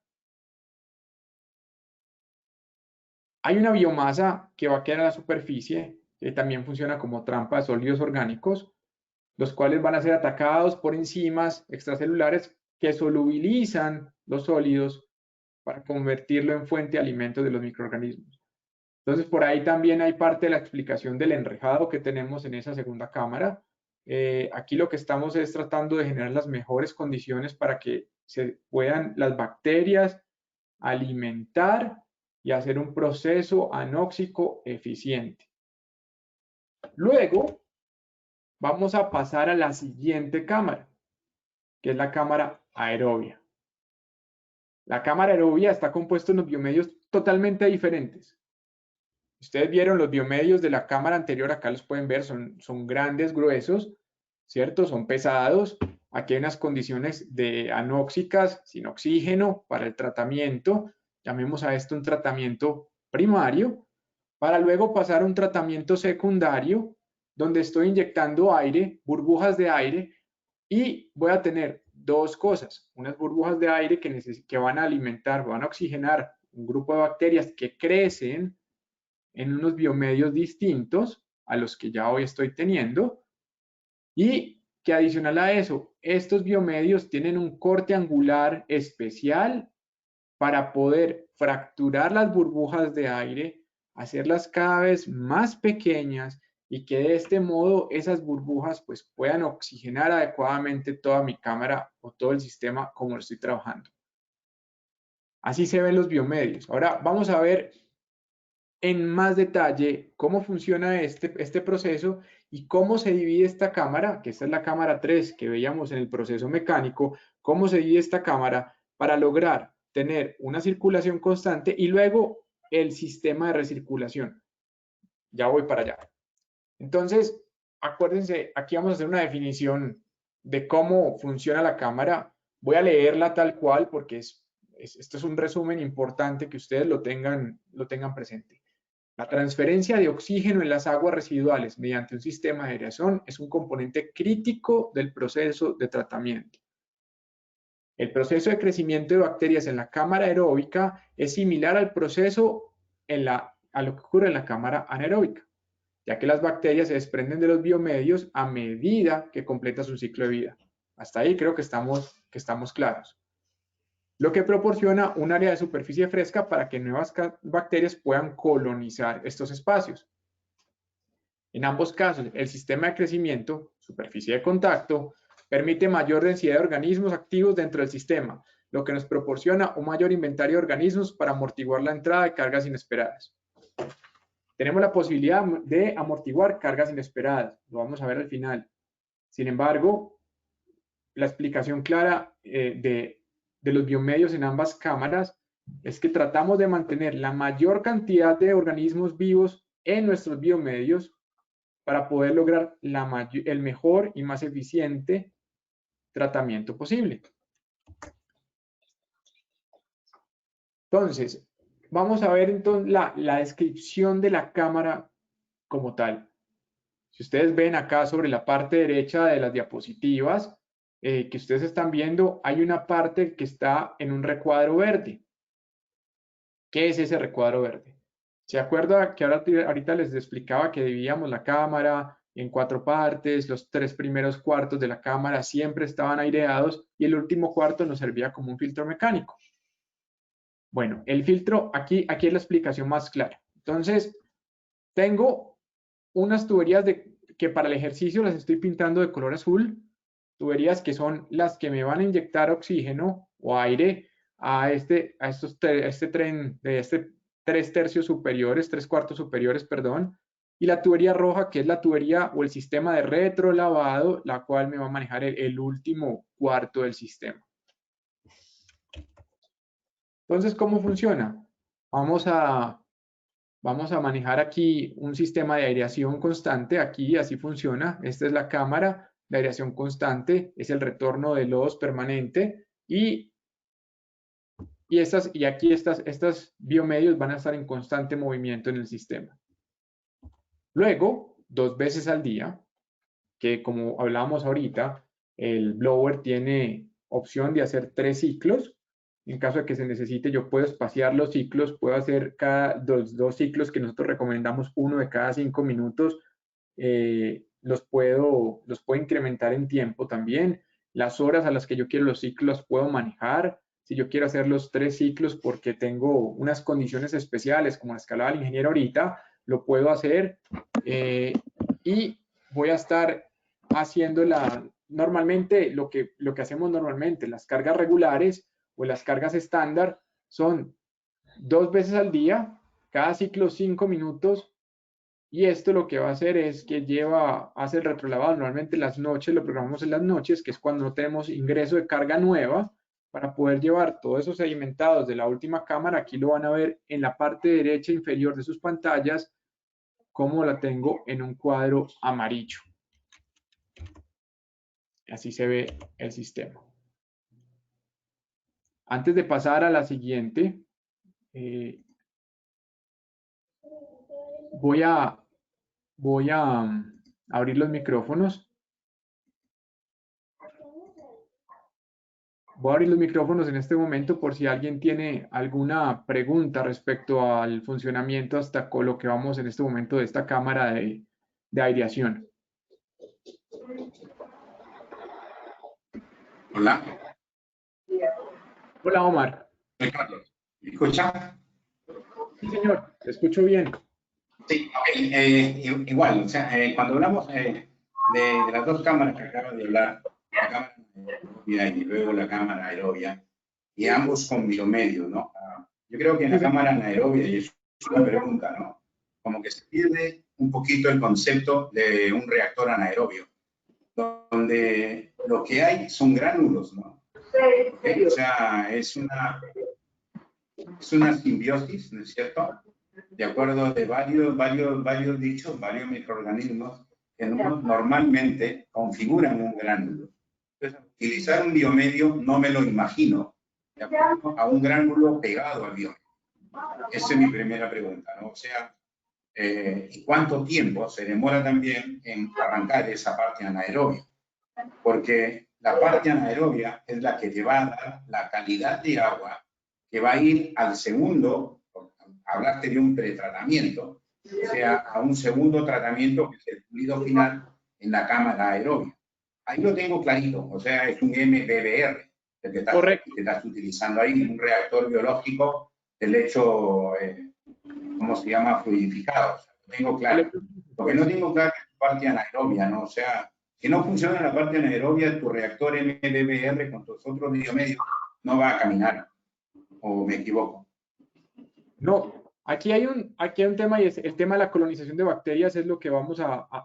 Hay una biomasa que va a quedar a la superficie, que también funciona como trampa de sólidos orgánicos, los cuales van a ser atacados por enzimas extracelulares que solubilizan los sólidos para convertirlo en fuente de alimentos de los microorganismos. Entonces, por ahí también hay parte de la explicación del enrejado que tenemos en esa segunda cámara. Aquí lo que estamos es tratando de generar las mejores condiciones para que se puedan las bacterias alimentar y hacer un proceso anóxico eficiente. Luego, vamos a pasar a la siguiente cámara, que es la cámara aerobia. La cámara aerobia está compuesta de unos biomedios totalmente diferentes. Ustedes vieron los biomedios de la cámara anterior, acá los pueden ver, son grandes, gruesos, ¿cierto? Son pesados. Aquí hay unas condiciones de anóxicas, sin oxígeno, para el tratamiento. Llamemos a esto un tratamiento primario, para luego pasar a un tratamiento secundario, donde estoy inyectando aire, burbujas de aire, y voy a tener dos cosas, unas burbujas de aire que van a alimentar, van a oxigenar un grupo de bacterias que crecen en unos biomedios distintos a los que ya hoy estoy teniendo, y que adicional a eso, estos biomedios tienen un corte angular especial para poder fracturar las burbujas de aire, hacerlas cada vez más pequeñas y que de este modo esas burbujas pues puedan oxigenar adecuadamente toda mi cámara o todo el sistema como lo estoy trabajando. Así se ven los biomedios. Ahora vamos a ver en más detalle cómo funciona este proceso y cómo se divide esta cámara, que esta es la cámara 3 que veíamos en el proceso mecánico, cómo se divide esta cámara para lograr tener una circulación constante y luego el sistema de recirculación. Ya voy para allá. Entonces, acuérdense, aquí vamos a hacer una definición de cómo funciona la cámara. Voy a leerla tal cual porque esto es un resumen importante que ustedes lo tengan presente. La transferencia de oxígeno en las aguas residuales mediante un sistema de aireación es un componente crítico del proceso de tratamiento. El proceso de crecimiento de bacterias en la cámara aeróbica es similar al proceso a lo que ocurre en la cámara anaeróbica, ya que las bacterias se desprenden de los biomedios a medida que completa su ciclo de vida. Hasta ahí creo que estamos claros. Lo que proporciona un área de superficie fresca para que nuevas bacterias puedan colonizar estos espacios. En ambos casos, el sistema de crecimiento, superficie de contacto, permite mayor densidad de organismos activos dentro del sistema, lo que nos proporciona un mayor inventario de organismos para amortiguar la entrada de cargas inesperadas. Tenemos la posibilidad de amortiguar cargas inesperadas, lo vamos a ver al final. Sin embargo, la explicación clara de los biomedios en ambas cámaras es que tratamos de mantener la mayor cantidad de organismos vivos en nuestros biomedios para poder lograr el mejor y más eficiente tratamiento posible. Entonces, vamos a ver entonces la descripción de la cámara como tal. Si ustedes ven acá sobre la parte derecha de las diapositivas que ustedes están viendo, hay una parte que está en un recuadro verde. ¿Qué es ese recuadro verde? ¿Se acuerda que ahorita les explicaba que dividíamos la cámara en 4 partes? Los 3 primeros cuartos de la cámara siempre estaban aireados y el último cuarto nos servía como un filtro mecánico. Bueno, el filtro, aquí es la explicación más clara. Entonces, tengo unas tuberías que para el ejercicio las estoy pintando de color azul, tuberías que son las que me van a inyectar oxígeno o aire a este tren de 3 cuartos superiores, perdón, y la tubería roja, que es la tubería o el sistema de retrolavado, la cual me va a manejar el último cuarto del sistema. Entonces, ¿cómo funciona? Vamos a manejar aquí un sistema de aireación constante. Aquí así funciona. Esta es la cámara de aireación constante. Es el retorno de lodos permanente. Y aquí estos biomedios van a estar en constante movimiento en el sistema. Luego, 2 veces al día, que como hablábamos ahorita, el blower tiene opción de hacer 3 ciclos. En caso de que se necesite, yo puedo espaciar los ciclos, puedo hacer cada 2 ciclos que nosotros recomendamos, uno de cada 5 minutos, los puedo incrementar en tiempo también. Las horas a las que yo quiero los ciclos puedo manejar. Si yo quiero hacer los 3 ciclos porque tengo unas condiciones especiales, como la escalada del ingeniero ahorita, lo puedo hacer y voy a estar haciendo normalmente lo que hacemos normalmente, las cargas regulares o las cargas estándar son 2 veces al día, cada ciclo 5 minutos, y esto lo que va a hacer es que hace el retrolavado normalmente las noches, lo programamos en las noches, que es cuando no tenemos ingreso de carga nueva, para poder llevar todos esos sedimentados de la última cámara. Aquí lo van a ver en la parte derecha inferior de sus pantallas, como la tengo en un cuadro amarillo. Así se ve el sistema. Antes de pasar a la siguiente, voy a abrir los micrófonos. Voy a abrir los micrófonos en este momento por si alguien tiene alguna pregunta respecto al funcionamiento hasta con lo que vamos en este momento de esta cámara de aireación. Hola. Hola, Omar. Carlos, ¿me escucha? Sí, señor, te escucho bien. Sí, okay. Igual, o sea, cuando hablamos de las dos cámaras que acabas de hablar, la cámara anaerobia y luego la cámara aerobia, y ambos con biomedio, ¿no? Yo creo que en la cámara anaerobia, y es una pregunta, ¿no? Como que se pierde un poquito el concepto de un reactor anaerobio, donde lo que hay son gránulos, ¿no? ¿Okay? O sea, es una simbiosis, ¿no es cierto? De acuerdo de varios dichos, varios microorganismos que normalmente configuran un gránulo. Entonces, utilizar un biomedio no me lo imagino, de acuerdo a un gránulo pegado al biomedio. Esa es mi primera pregunta, ¿no? O sea, ¿y cuánto tiempo se demora también en arrancar esa parte anaerobia? Porque la parte anaerobia es la que te va a dar la calidad de agua que va a ir al segundo, hablaste de un pretratamiento, o sea, a un segundo tratamiento que es el fluido final en la cámara aerobia. Ahí lo tengo clarito, o sea, es un MBBR, el que estás utilizando ahí, un reactor biológico del hecho, ¿cómo se llama? Fluidificado. O sea, lo tengo claro. Lo que no tengo claro es la parte anaerobia, ¿no? O sea, si no funciona la parte anaerobia, tu reactor MBBR con tus otros biomedios no va a caminar. ¿O me equivoco? No, aquí hay un tema, y es el tema de la colonización de bacterias. Es lo que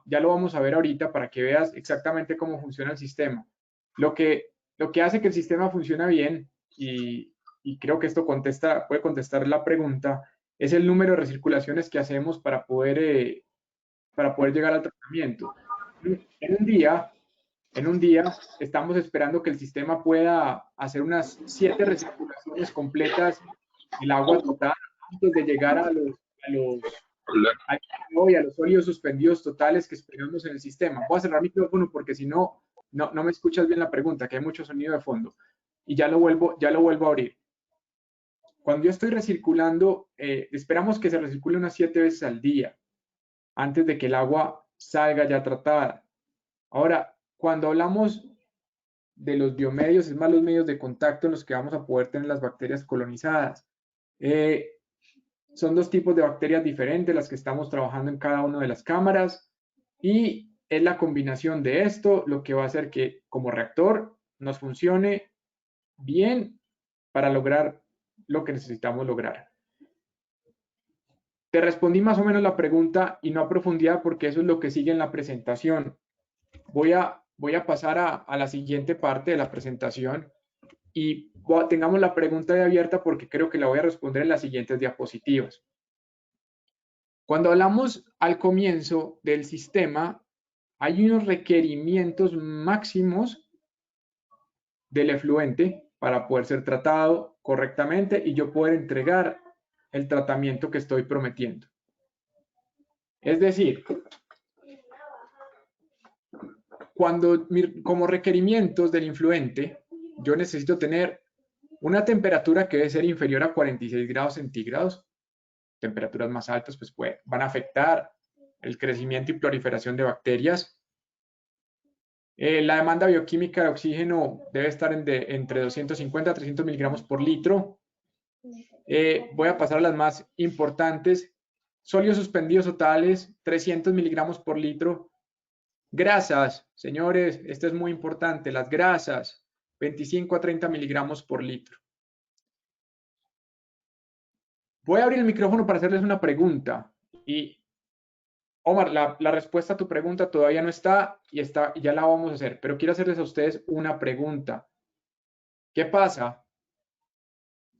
ya lo vamos a ver ahorita para que veas exactamente cómo funciona el sistema. Lo que hace que el sistema funcione bien, y creo que esto puede contestar la pregunta, es el número de recirculaciones que hacemos para poder llegar al tratamiento. En un día estamos esperando que el sistema pueda hacer unas 7 recirculaciones completas del agua total antes de llegar a los sólidos suspendidos totales que esperamos en el sistema. Voy a cerrar mi micrófono porque si no me escuchas bien la pregunta, que hay mucho sonido de fondo. Y ya lo vuelvo a abrir. Cuando yo estoy recirculando, esperamos que se recircule unas 7 veces al día antes de que el agua salga ya tratada. Ahora, cuando hablamos de los biomedios, es más los medios de contacto en los que vamos a poder tener las bacterias colonizadas. Son 2 tipos de bacterias diferentes las que estamos trabajando en cada una de las cámaras, y es la combinación de esto lo que va a hacer que como reactor nos funcione bien para lograr lo que necesitamos lograr. Te respondí más o menos la pregunta y no a profundidad porque eso es lo que sigue en la presentación. Voy a pasar a la siguiente parte de la presentación y tengamos la pregunta de abierta porque creo que la voy a responder en las siguientes diapositivas. Cuando hablamos al comienzo del sistema, hay unos requerimientos máximos del efluente para poder ser tratado correctamente y yo poder entregar el tratamiento que estoy prometiendo. Es decir, como requerimientos del influente, yo necesito tener una temperatura que debe ser inferior a 46 grados centígrados. Temperaturas más altas pues van a afectar el crecimiento y proliferación de bacterias. La demanda bioquímica de oxígeno debe estar entre 250 a 300 miligramos por litro. Voy a pasar a las más importantes. Sólidos suspendidos totales, 300 miligramos por litro. Grasas, señores, esto es muy importante. Las grasas, 25 a 30 miligramos por litro. Voy a abrir el micrófono para hacerles una pregunta. Y, Omar, la respuesta a tu pregunta todavía no está y ya la vamos a hacer. Pero quiero hacerles a ustedes una pregunta. ¿Qué pasa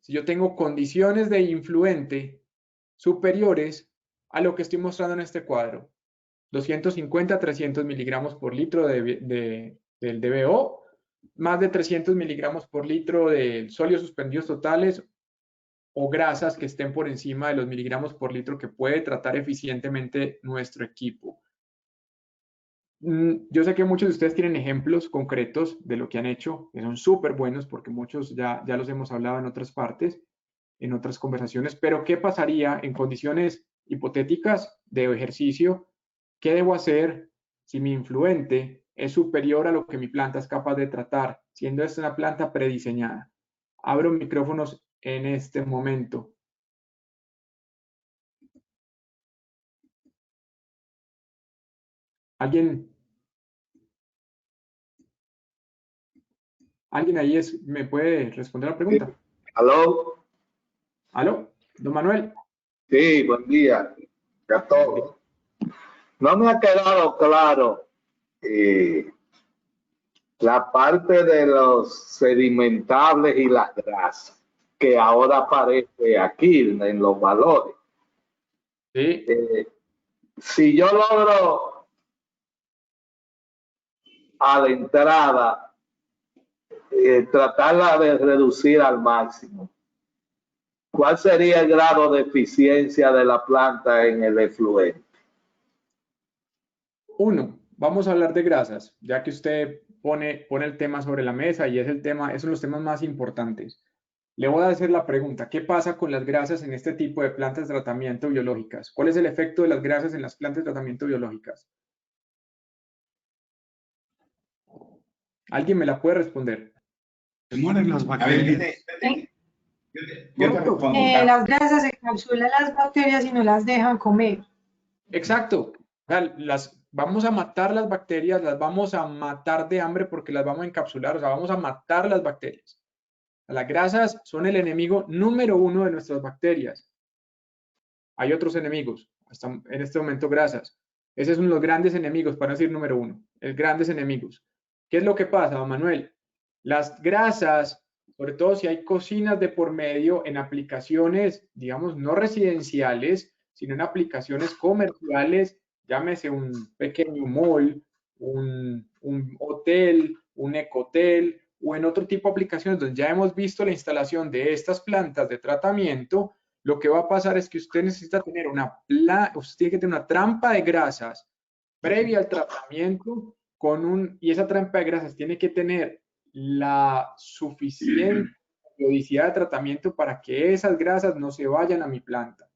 si yo tengo condiciones de influente superiores a lo que estoy mostrando en este cuadro? 250 a 300 miligramos por litro del DBO, más de 300 miligramos por litro de sólidos suspendidos totales o grasas que estén por encima de los miligramos por litro que puede tratar eficientemente nuestro equipo. Yo sé que muchos de ustedes tienen ejemplos concretos de lo que han hecho, que son súper buenos porque muchos ya los hemos hablado en otras partes, en otras conversaciones, pero ¿qué pasaría en condiciones hipotéticas de ejercicio? ¿Qué debo hacer si mi influente es superior a lo que mi planta es capaz de tratar, siendo esta una planta prediseñada? Abro micrófonos en este momento. ¿Alguien ahí me puede responder la pregunta? ¿Aló? ¿Aló? ¿Don Manuel? Sí, buen día a todos. No me ha quedado claro la parte de los sedimentables y las grasas, que ahora aparece aquí en los valores. Sí. Si yo logro a la entrada tratarla de reducir al máximo, ¿cuál sería el grado de eficiencia de la planta en el efluente? 1. Vamos a hablar de grasas, ya que usted pone el tema sobre la mesa y es son los temas más importantes. Le voy a hacer la pregunta, ¿qué pasa con las grasas en este tipo de plantas de tratamiento biológicas? ¿Cuál es el efecto de las grasas en las plantas de tratamiento biológicas? ¿Alguien me la puede responder? Se mueren las bacterias. Yo te respondo. Las grasas encapsulan las bacterias y no las dejan comer. Exacto. Vamos a matar las bacterias, las vamos a matar de hambre porque las vamos a encapsular, o sea, vamos a matar las bacterias. Las grasas son el enemigo número 1 de nuestras bacterias. Hay otros enemigos, hasta en este momento grasas. Ese es uno de los grandes enemigos, para no decir número 1, grandes enemigos. ¿Qué es lo que pasa, don Manuel? Las grasas, sobre todo si hay cocinas de por medio en aplicaciones, digamos, no residenciales, sino en aplicaciones comerciales, llámese un pequeño mall, un hotel, un ecotel, o en otro tipo de aplicaciones donde ya hemos visto la instalación de estas plantas de tratamiento, lo que va a pasar es que usted necesita tener usted tiene que tener una trampa de grasas previa al tratamiento y esa trampa de grasas tiene que tener la suficiente periodicidad de tratamiento para que esas grasas no se vayan a mi planta.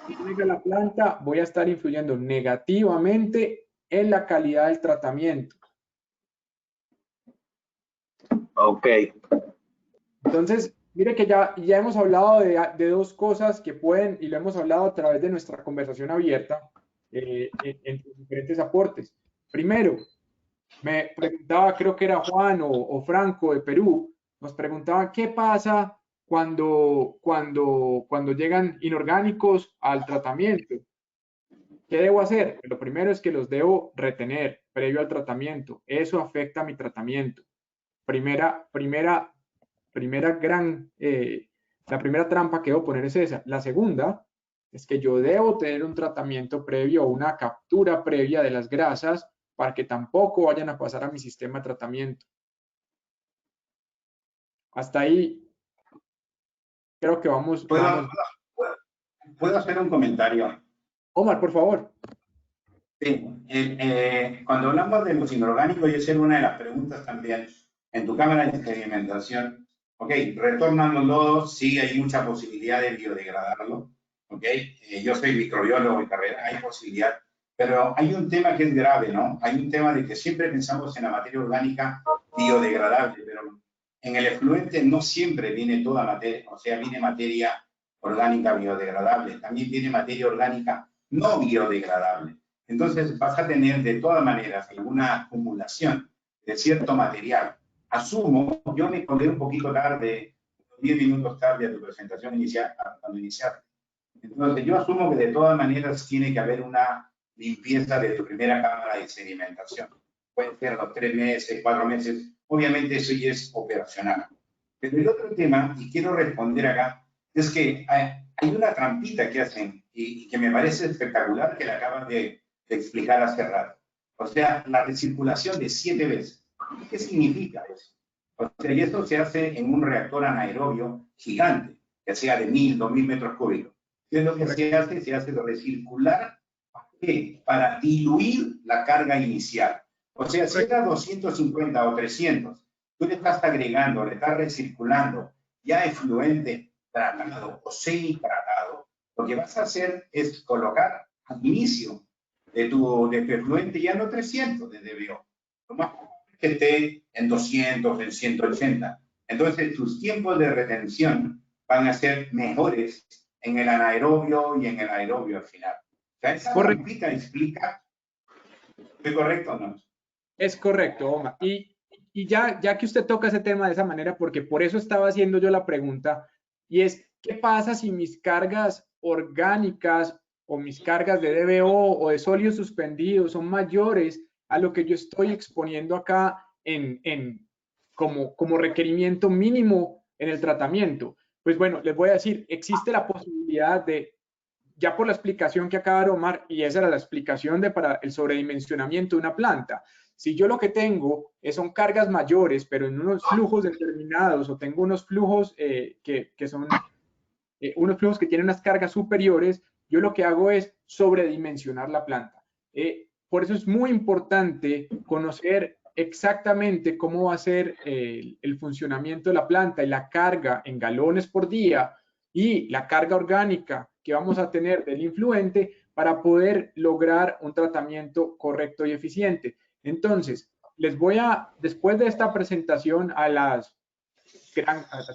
Si llega a la planta, voy a estar influyendo negativamente en la calidad del tratamiento. Ok. Entonces, mire que ya hemos hablado de dos cosas que pueden, y lo hemos hablado a través de nuestra conversación abierta en diferentes aportes. Primero, me preguntaba, creo que era Juan o Franco de Perú, nos preguntaban qué pasa cuando llegan inorgánicos al tratamiento. ¿Qué debo hacer? Pues lo primero es que los debo retener previo al tratamiento. Eso afecta a mi tratamiento. La primera trampa que debo poner es esa. La segunda es que yo debo tener un tratamiento previo o una captura previa de las grasas para que tampoco vayan a pasar a mi sistema de tratamiento. Hasta ahí creo que vamos. ¿Puedo hacer un comentario? Omar, por favor. Sí, cuando hablamos de los inorgánicos, yo hice una de las preguntas también en tu cámara de experimentación. Ok, retornan los lodos, sí hay mucha posibilidad de biodegradarlo. Ok, yo soy microbiólogo de carrera, hay posibilidad. Pero hay un tema que es grave, ¿no? Hay un tema de que siempre pensamos en la materia orgánica biodegradable, pero en el efluente no siempre viene toda materia, o sea, viene materia orgánica biodegradable, también viene materia orgánica no biodegradable. Entonces vas a tener de todas maneras alguna acumulación de cierto material. Asumo, yo me colgué un poquito tarde, 10 minutos tarde a tu presentación inicial, cuando iniciaste. Entonces yo asumo que de todas maneras tiene que haber una limpieza de tu primera cámara de sedimentación. Puede ser a los 3 meses, 4 meses, obviamente eso ya es operacional. Pero el otro tema, y quiero responder acá, es que hay una trampita que hacen y que me parece espectacular que la acaban de explicar hace rato. O sea, la recirculación de 7 veces. ¿Qué significa eso? O sea, y esto se hace en un reactor anaerobio gigante, que sea de 1000, 2000 metros cúbicos. ¿Qué es lo que se hace? Se hace recircular para diluir la carga inicial. O sea, si era 250 o 300, tú le estás agregando, le estás recirculando ya efluente tratado o semi-tratado, lo que vas a hacer es colocar al inicio de tu efluente ya no 300 de DBO, lo más probable es que esté en 200, en 180. Entonces, tus tiempos de retención van a ser mejores en el anaerobio y en el aerobio al final. O sea, esa trampita explica. ¿Estoy correcto o no? Es correcto, Omar. Y ya que usted toca ese tema de esa manera, porque por eso estaba haciendo yo la pregunta, y es, ¿qué pasa si mis cargas orgánicas o mis cargas de DBO o de sólidos suspendidos son mayores a lo que yo estoy exponiendo acá como requerimiento mínimo en el tratamiento? Pues bueno, les voy a decir, existe la posibilidad de, ya por la explicación que acaba de Omar, y esa era la explicación para el sobredimensionamiento de una planta. Si yo lo que tengo son cargas mayores, pero en unos flujos determinados, o tengo unos flujos que son unos flujos que tienen unas cargas superiores, yo lo que hago es sobredimensionar la planta. Por eso es muy importante conocer exactamente cómo va a ser el funcionamiento de la planta y la carga en galones por día y la carga orgánica que vamos a tener del influente para poder lograr un tratamiento correcto y eficiente. Entonces, les voy a, después de esta presentación a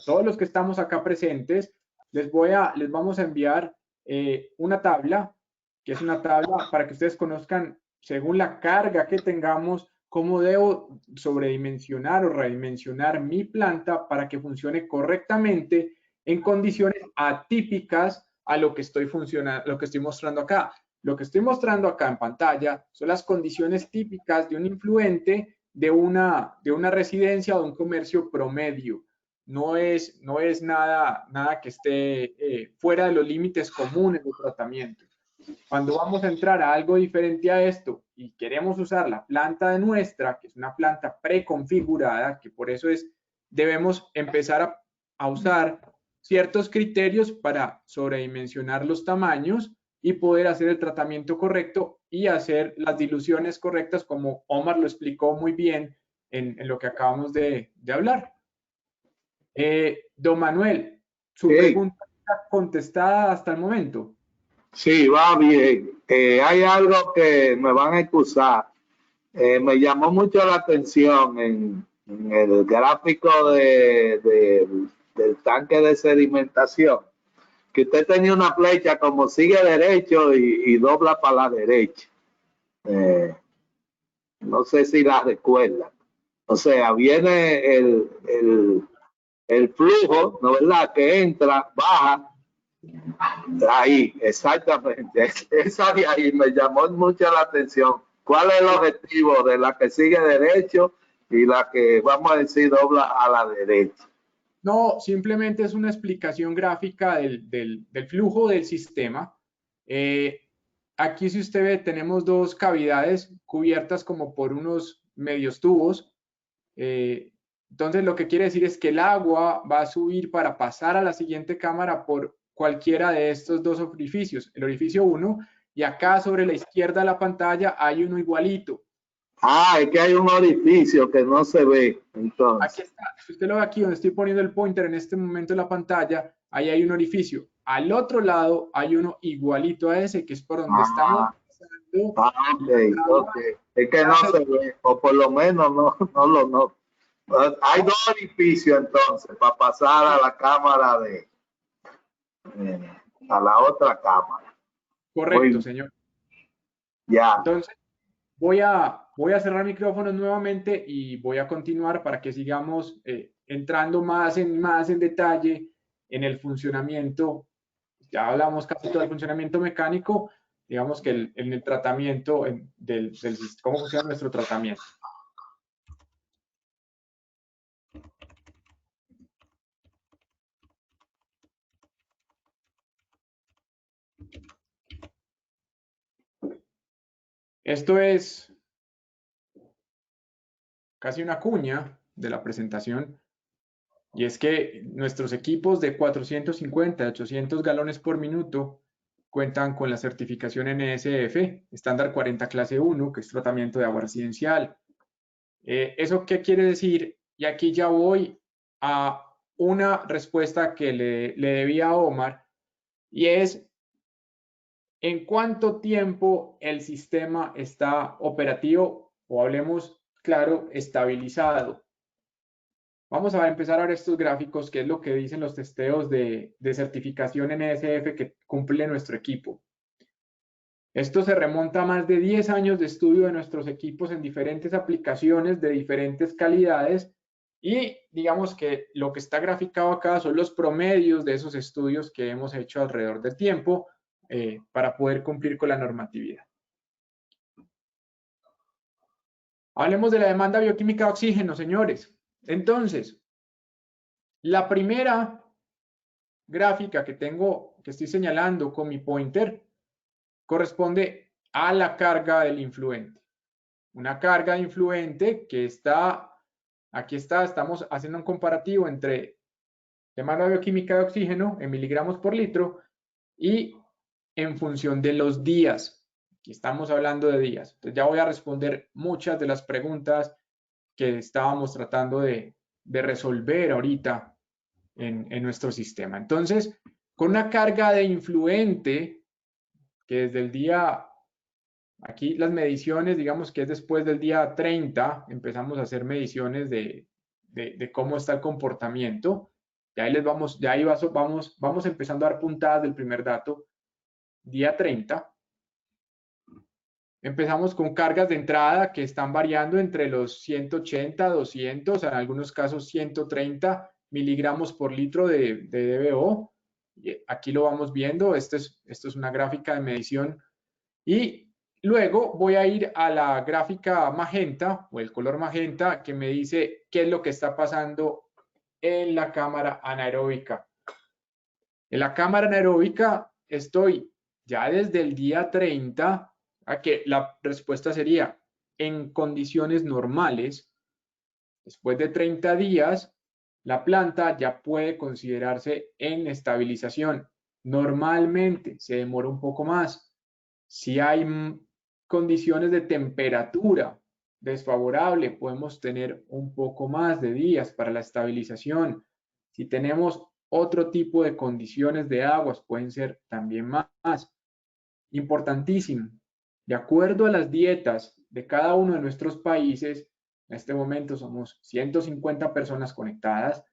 todos los que estamos acá presentes, les vamos a enviar una tabla, que es una tabla para que ustedes conozcan, según la carga que tengamos, cómo debo sobredimensionar o redimensionar mi planta para que funcione correctamente en condiciones atípicas a lo que estoy mostrando acá. Lo que estoy mostrando acá en pantalla son las condiciones típicas de un influente de una residencia o de un comercio promedio. No es nada que esté fuera de los límites comunes de tratamiento. Cuando vamos a entrar a algo diferente a esto y queremos usar la planta de nuestra, que es una planta preconfigurada, que por eso debemos empezar a usar ciertos criterios para sobredimensionar los tamaños y poder hacer el tratamiento correcto y hacer las diluciones correctas, como Omar lo explicó muy bien en lo que acabamos de hablar. Don Manuel, su pregunta está contestada hasta el momento. Sí, va bien. Hay algo que me van a excusar. Me llamó mucho la atención en el gráfico del tanque de sedimentación, que usted tenía una flecha como sigue derecho y dobla para la derecha. No sé si la recuerdan. O sea, viene el flujo, ¿no es verdad? Que entra, baja. Ahí, exactamente. Esa de ahí me llamó mucho la atención. ¿Cuál es el objetivo de la que sigue derecho y la que, vamos a decir, dobla a la derecha? No, simplemente es una explicación gráfica del flujo del sistema. Aquí, si usted ve, tenemos dos cavidades cubiertas como por unos medios tubos. Entonces, lo que quiere decir es que el agua va a subir para pasar a la siguiente cámara por cualquiera de estos dos orificios, el orificio 1, y acá sobre la izquierda de la pantalla hay uno igualito. Ah, es que hay un orificio que no se ve. Entonces, aquí está, si usted lo ve aquí donde estoy poniendo el pointer en este momento en la pantalla, ahí hay un orificio. Al otro lado hay uno igualito a ese, que es por donde estamos pasando. Okay. Es que no se ve, o por lo menos no lo noto. Hay dos orificios entonces para pasar a la cámara a la otra cámara. Correcto, señor. Ya. Entonces, voy a cerrar micrófonos nuevamente y voy a continuar para que sigamos entrando más en detalle en el funcionamiento. Ya hablamos casi todo del funcionamiento mecánico, digamos que en el tratamiento cómo funciona nuestro tratamiento. Esto es casi una cuña de la presentación, y es que nuestros equipos de 450 a 800 galones por minuto cuentan con la certificación NSF, estándar 40 clase 1, que es tratamiento de agua residencial. ¿Eso qué quiere decir? Y aquí ya voy a una respuesta que le debía a Omar, y es en cuánto tiempo el sistema está operativo, o hablemos claro, estabilizado. Vamos a empezar a ver estos gráficos, que es lo que dicen los testeos de certificación NSF que cumple nuestro equipo. Esto se remonta a más de 10 años de estudio de nuestros equipos en diferentes aplicaciones de diferentes calidades, y digamos que lo que está graficado acá son los promedios de esos estudios que hemos hecho alrededor del tiempo para poder cumplir con la normatividad. Hablemos de la demanda bioquímica de oxígeno, señores. Entonces, la primera gráfica que estoy señalando con mi pointer, corresponde a la carga del influente. Una carga de influente que aquí estamos haciendo un comparativo entre demanda bioquímica de oxígeno en miligramos por litro y en función de los días. Aquí estamos hablando de días. Entonces ya voy a responder muchas de las preguntas que estábamos tratando de resolver ahorita en nuestro sistema. Entonces, con una carga de influente que desde el día, aquí las mediciones, digamos que es después del día 30, empezamos a hacer mediciones de cómo está el comportamiento. Ya ahí vamos empezando a dar puntadas del primer dato. Día 30. Empezamos con cargas de entrada que están variando entre los 180, 200, en algunos casos 130 miligramos por litro de DBO. Aquí lo vamos viendo, esto es una gráfica de medición, y luego voy a ir a la gráfica magenta o el color magenta, que me dice qué es lo que está pasando en la cámara anaeróbica. En la cámara anaeróbica estoy ya desde el día 30, a que la respuesta sería en condiciones normales. Después de 30 días, la planta ya puede considerarse en estabilización. Normalmente se demora un poco más. Si hay condiciones de temperatura desfavorable, podemos tener un poco más de días para la estabilización. Si tenemos otro tipo de condiciones de aguas, pueden ser también más. Importantísimo, de acuerdo a las dietas de cada uno de nuestros países, en este momento somos 150 personas conectadas.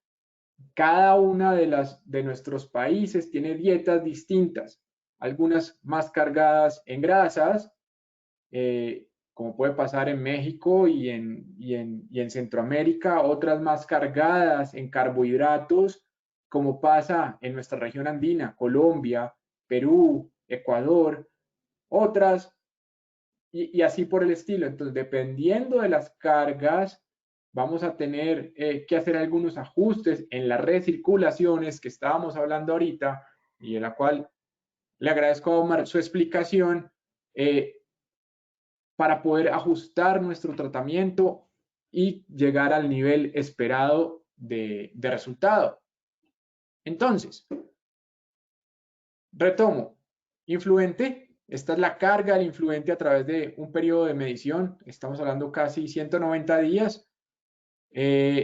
Cada una de nuestros países tiene dietas distintas, algunas más cargadas en grasas, como puede pasar en México y en Centroamérica, otras más cargadas en carbohidratos, como pasa en nuestra región andina, Colombia, Perú, Ecuador, otras, y así por el estilo. Entonces, dependiendo de las cargas, vamos a tener que hacer algunos ajustes en las recirculaciones que estábamos hablando ahorita, y en la cual le agradezco a Omar su explicación, para poder ajustar nuestro tratamiento y llegar al nivel esperado de resultado. Entonces, retomo. Influente. Esta es la carga del influente a través de un periodo de medición. Estamos hablando casi 190 días.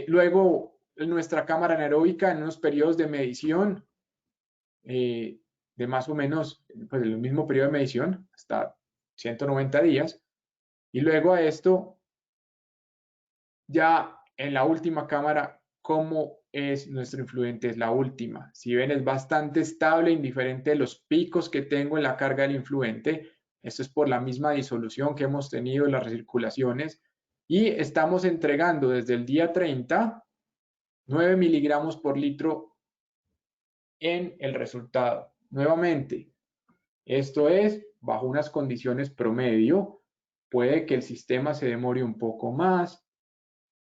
Luego, nuestra cámara anaeróbica en unos periodos de medición de más o menos, pues el mismo periodo de medición, hasta 190 días. Y luego a esto, ya en la última cámara, ¿cómo es nuestro influente? Es la última. Si ven, es bastante estable, indiferente de los picos que tengo en la carga del influente. Esto es por la misma disolución que hemos tenido en las recirculaciones. Y estamos entregando desde el día 30, 9 miligramos por litro en el resultado. Nuevamente, esto es bajo unas condiciones promedio. Puede que el sistema se demore un poco más.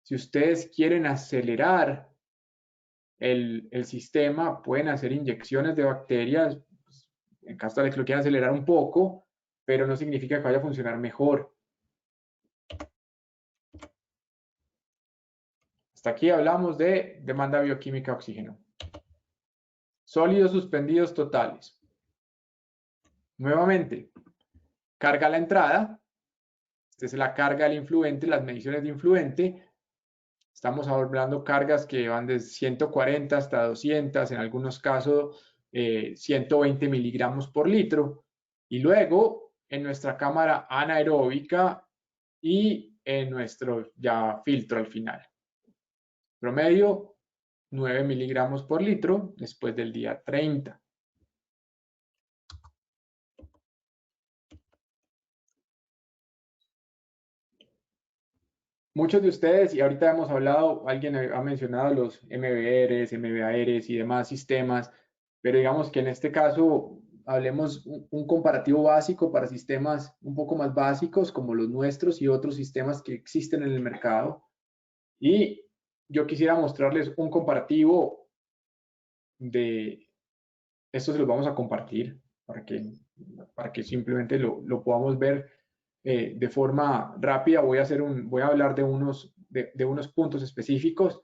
Si ustedes quieren acelerar el sistema, pueden hacer inyecciones de bacterias, en caso de que lo quieran acelerar un poco, pero no significa que vaya a funcionar mejor. Hasta aquí hablamos de demanda bioquímica de oxígeno. Sólidos suspendidos totales. Nuevamente, carga a la entrada. Esta es la carga del influente, las mediciones de influente. Estamos hablando cargas que van de 140 hasta 200, en algunos casos 120 miligramos por litro. Y luego en nuestra cámara anaeróbica y en nuestro ya filtro al final. Promedio 9 miligramos por litro después del día 30. Muchos de ustedes, y ahorita hemos hablado, alguien ha mencionado los MBRs, MBARs y demás sistemas, pero digamos que en este caso hablemos un comparativo básico para sistemas un poco más básicos como los nuestros y otros sistemas que existen en el mercado. Y yo quisiera mostrarles un comparativo de esto, se los vamos a compartir para que simplemente lo podamos ver de forma rápida. Voy a hablar de unos puntos específicos.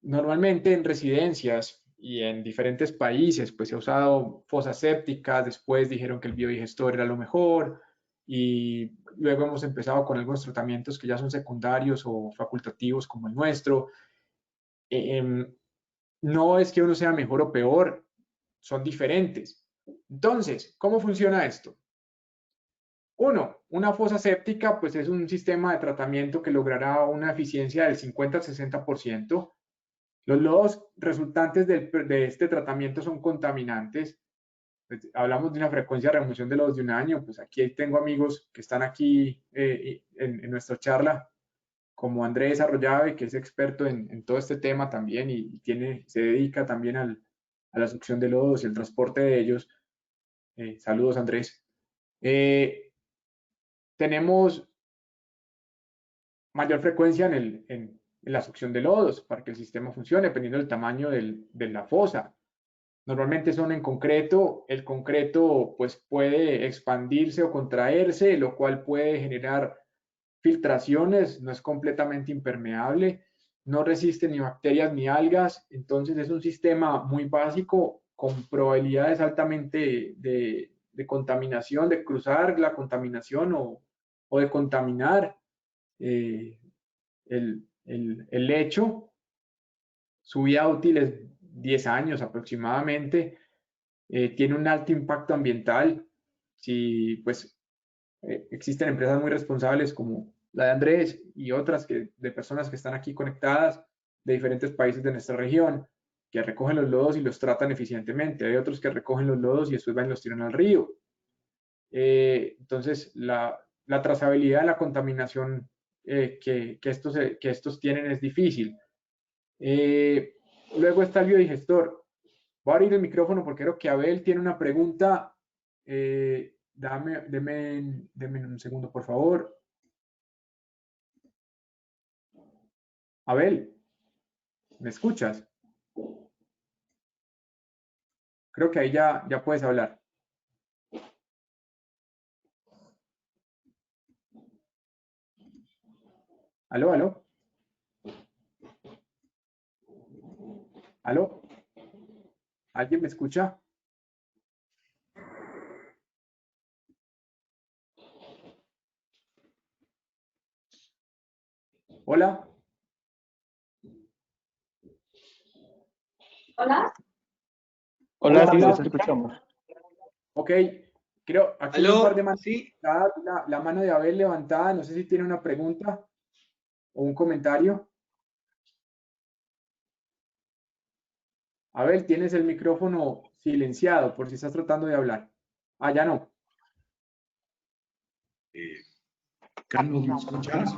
Normalmente en residencias y en diferentes países pues se ha usado fosas sépticas, después dijeron que el biodigestor era lo mejor y luego hemos empezado con algunos tratamientos que ya son secundarios o facultativos como el nuestro. No es que uno sea mejor o peor, son diferentes. Entonces, ¿cómo funciona esto? Uno, una fosa séptica pues es un sistema de tratamiento que logrará una eficiencia del 50 al 60%. Los lodos resultantes de este tratamiento son contaminantes. Pues, hablamos de una frecuencia de remoción de lodos de 1 año. Pues aquí tengo amigos que están aquí en nuestra charla, como Andrés Arroyave, que es experto en todo este tema también y se dedica también a la succión de lodos y el transporte de ellos. Saludos, Andrés. Tenemos mayor frecuencia en la succión de lodos para que el sistema funcione, dependiendo del tamaño de la fosa. Normalmente son en concreto. El concreto pues puede expandirse o contraerse, lo cual puede generar filtraciones, no es completamente impermeable, no resiste ni bacterias ni algas, entonces es un sistema muy básico con probabilidades altamente de contaminación, de cruzar la contaminación o de contaminar el lecho. Su vida útil es 10 años aproximadamente, tiene un alto impacto ambiental. Si pues existen empresas muy responsables como la de Andrés y otras de personas que están aquí conectadas de diferentes países de nuestra región, que recogen los lodos y los tratan eficientemente. Hay otros que recogen los lodos y después van y los tiran al río. Entonces, la trazabilidad de la contaminación que estos tienen es difícil. Luego está el biodigestor. Voy a abrir el micrófono porque creo que Abel tiene una pregunta. Deme un segundo, por favor. Abel, ¿me escuchas? Creo que ahí ya puedes hablar. ¿Aló, aló? ¿Aló? ¿Alguien me escucha? Hola. Hola. Hola, sí, los escuchamos. Ok, creo, aquí hay un par de manos. Sí. La mano de Abel levantada, no sé si tiene una pregunta o un comentario. Abel, tienes el micrófono silenciado por si estás tratando de hablar. Ah, ya no. Carlos, ¿me escuchas?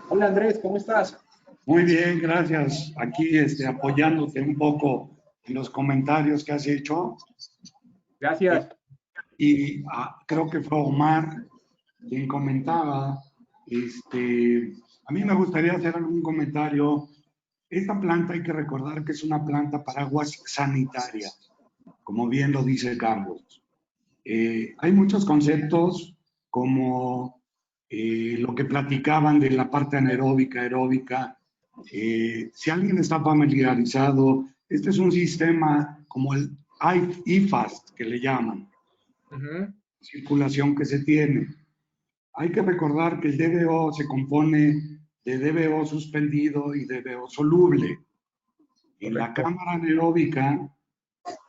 Hola Andrés, ¿cómo estás? Muy bien, gracias. Aquí apoyándote un poco en los comentarios que has hecho. Gracias. Y creo que fue Omar quien comentaba. A mí me gustaría hacer algún comentario. Esta planta hay que recordar que es una planta para aguas sanitarias, como bien lo dice Carlos. Hay muchos conceptos como lo que platicaban de la parte anaeróbica, aeróbica. Si alguien está familiarizado, este es un sistema como el IFAST, que le llaman, circulación que se tiene. Hay que recordar que el DBO se compone de DBO suspendido y DBO soluble. En la cámara anaeróbica,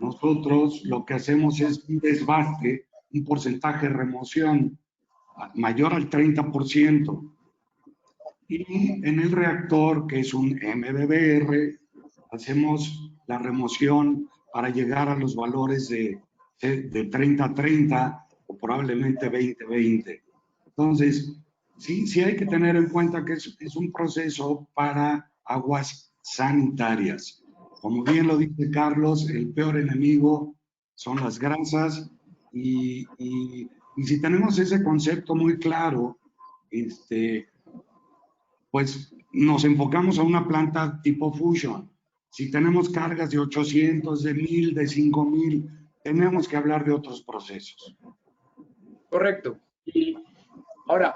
nosotros lo que hacemos es un desbaste, un porcentaje de remoción mayor al 30%. Y en el reactor, que es un MBBR, hacemos la remoción para llegar a los valores de 30-30 o probablemente 20-20. Entonces, sí hay que tener en cuenta que es un proceso para aguas sanitarias. Como bien lo dice Carlos, el peor enemigo son las grasas y si tenemos ese concepto muy claro, pues nos enfocamos a una planta tipo fusion. Si tenemos cargas de 800, de 1000, de 5000, tenemos que hablar de otros procesos. Correcto. Y ahora,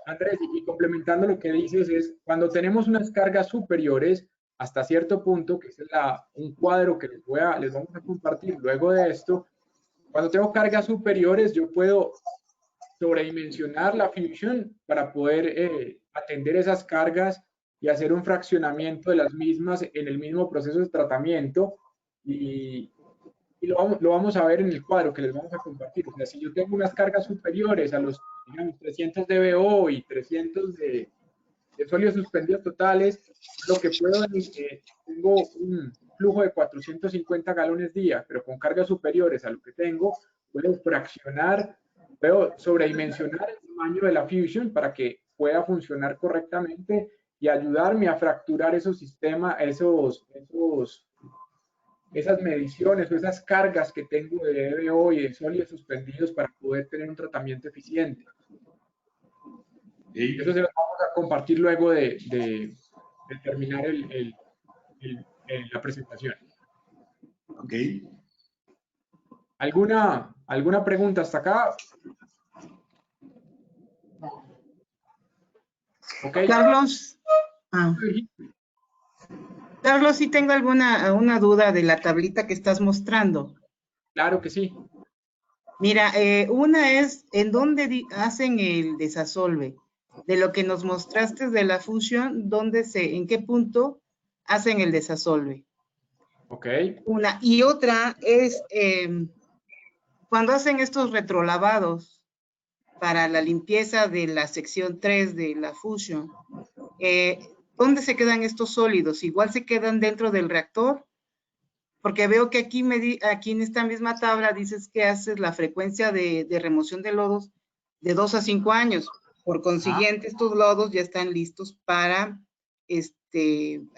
Andrés, y complementando lo que dices, es cuando tenemos unas cargas superiores, hasta cierto punto, que es un cuadro que les vamos a compartir luego de esto, cuando tengo cargas superiores, yo puedo sobredimensionar la fusion para poder atender esas cargas y hacer un fraccionamiento de las mismas en el mismo proceso de tratamiento y lo vamos a ver en el cuadro que les vamos a compartir. O sea, si yo tengo unas cargas superiores a los, digamos, 300 dBO y 300 de sólidos suspendidos totales, lo que puedo es, tengo un flujo de 450 galones día, pero con cargas superiores a lo que tengo, puedo fraccionar, puedo sobredimensionar el tamaño de la fusion para que pueda funcionar correctamente y ayudarme a fracturar esos sistemas, esas mediciones o esas cargas que tengo de DBO y de sólidos suspendidos para poder tener un tratamiento eficiente. Eso se lo vamos a compartir luego de terminar la presentación. Ok. ¿Alguna pregunta hasta acá? Okay. Carlos. Carlos, sí tengo una duda de la tablita que estás mostrando. Claro que sí. Mira, una es en dónde hacen el desasolve. De lo que nos mostraste de la fusión, en qué punto hacen el desasolve. Ok. Una. Y otra es cuando hacen estos retrolavados para la limpieza de la sección 3 de la fusión, ¿dónde se quedan estos sólidos? ¿Igual se quedan dentro del reactor? Porque veo que aquí en esta misma tabla dices que haces la frecuencia de remoción de lodos de 2 a 5 años. Por consiguiente, estos lodos ya están listos para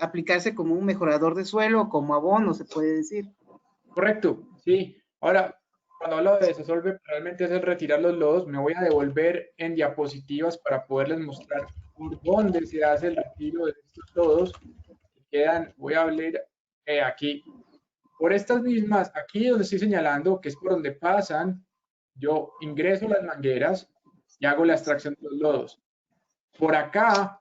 aplicarse como un mejorador de suelo o como abono, se puede decir. Correcto, sí. Ahora, cuando hablo de desasolve, realmente es el retirar los lodos. Me voy a devolver en diapositivas para poderles mostrar por dónde se hace el retiro de estos lodos. Voy a hablar aquí. Por estas mismas, aquí donde estoy señalando, que es por donde pasan, yo ingreso las mangueras y hago la extracción de los lodos. Por acá,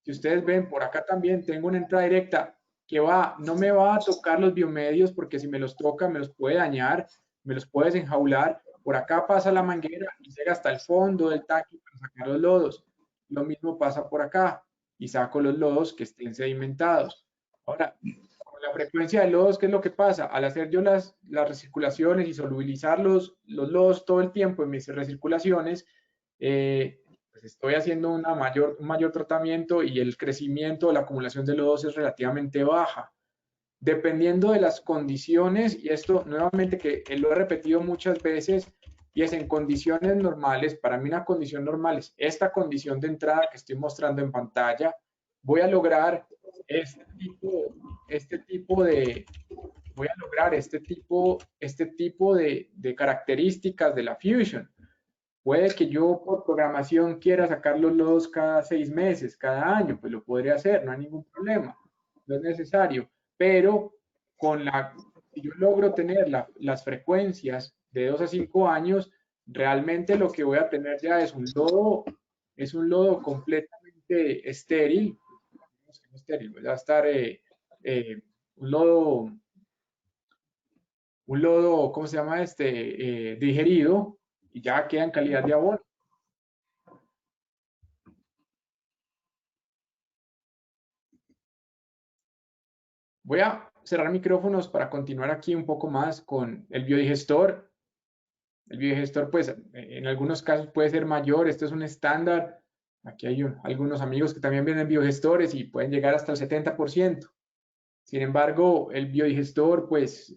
si ustedes ven, por acá también tengo una entrada directa que no me va a tocar los biomedios porque si me los toca me los puede dañar, me los puede desenjaular. Por acá pasa la manguera y llega hasta el fondo del tanque para sacar los lodos. Lo mismo pasa por acá y saco los lodos que estén sedimentados. Ahora, con la frecuencia de lodos, ¿qué es lo que pasa? Al hacer yo las recirculaciones y solubilizar los lodos todo el tiempo en mis recirculaciones, pues estoy haciendo un mayor tratamiento y el crecimiento o la acumulación de lodos es relativamente baja. Dependiendo de las condiciones, y esto nuevamente que lo he repetido muchas veces, y es en condiciones normales, para mí una condición normal es esta condición de entrada que estoy mostrando en pantalla, voy a lograr este tipo de características de la fusion. Puede que yo por programación quiera sacar los lodos cada 6 meses, cada año, pues lo podría hacer, no hay ningún problema, no es necesario, pero si yo logro tener las frecuencias de 2 a 5 años, realmente lo que voy a tener ya es un lodo completamente estéril. Va a estar un lodo, ¿cómo se llama digerido, y ya queda en calidad de abono. Voy a cerrar micrófonos para continuar aquí un poco más con el biodigestor. El biodigestor, pues, en algunos casos puede ser mayor. Esto es un estándar. Aquí hay algunos amigos que también venden biogestores y pueden llegar hasta el 70%. Sin embargo, el biodigestor, pues,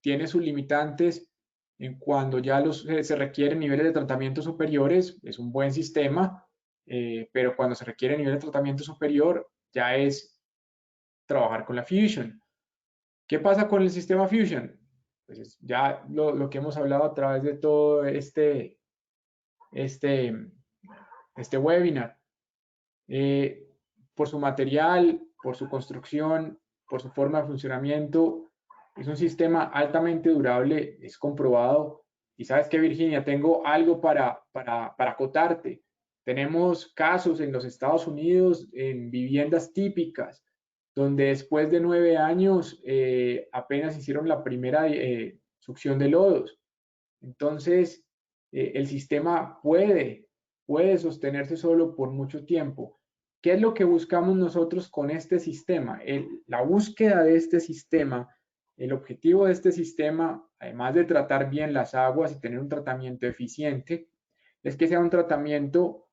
tiene sus limitantes en cuando ya se requieren niveles de tratamiento superiores. Es un buen sistema, pero cuando se requiere nivel de tratamiento superior, ya es trabajar con la Fusion. ¿Qué pasa con el sistema Fusion? Pues ya lo que hemos hablado a través de todo este webinar. Por su material, por su construcción, por su forma de funcionamiento, es un sistema altamente durable, es comprobado. Y sabes que, Virginia, tengo algo para acotarte. Tenemos casos en los Estados Unidos en viviendas típicas, donde después de 9 años apenas hicieron la primera succión de lodos. Entonces, el sistema puede sostenerse solo por mucho tiempo. ¿Qué es lo que buscamos nosotros con este sistema? La búsqueda de este sistema, el objetivo de este sistema, además de tratar bien las aguas y tener un tratamiento eficiente, es que sea un tratamiento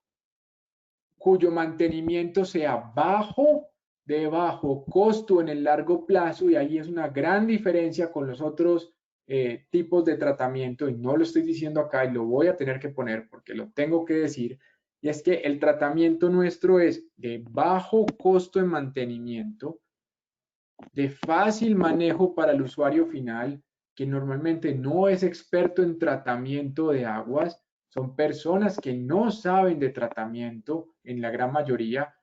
cuyo mantenimiento sea de bajo costo en el largo plazo, y ahí es una gran diferencia con los otros tipos de tratamiento, y no lo estoy diciendo acá y lo voy a tener que poner porque lo tengo que decir, y es que el tratamiento nuestro es de bajo costo en mantenimiento, de fácil manejo para el usuario final, que normalmente no es experto en tratamiento de aguas, son personas que no saben de tratamiento en la gran mayoría.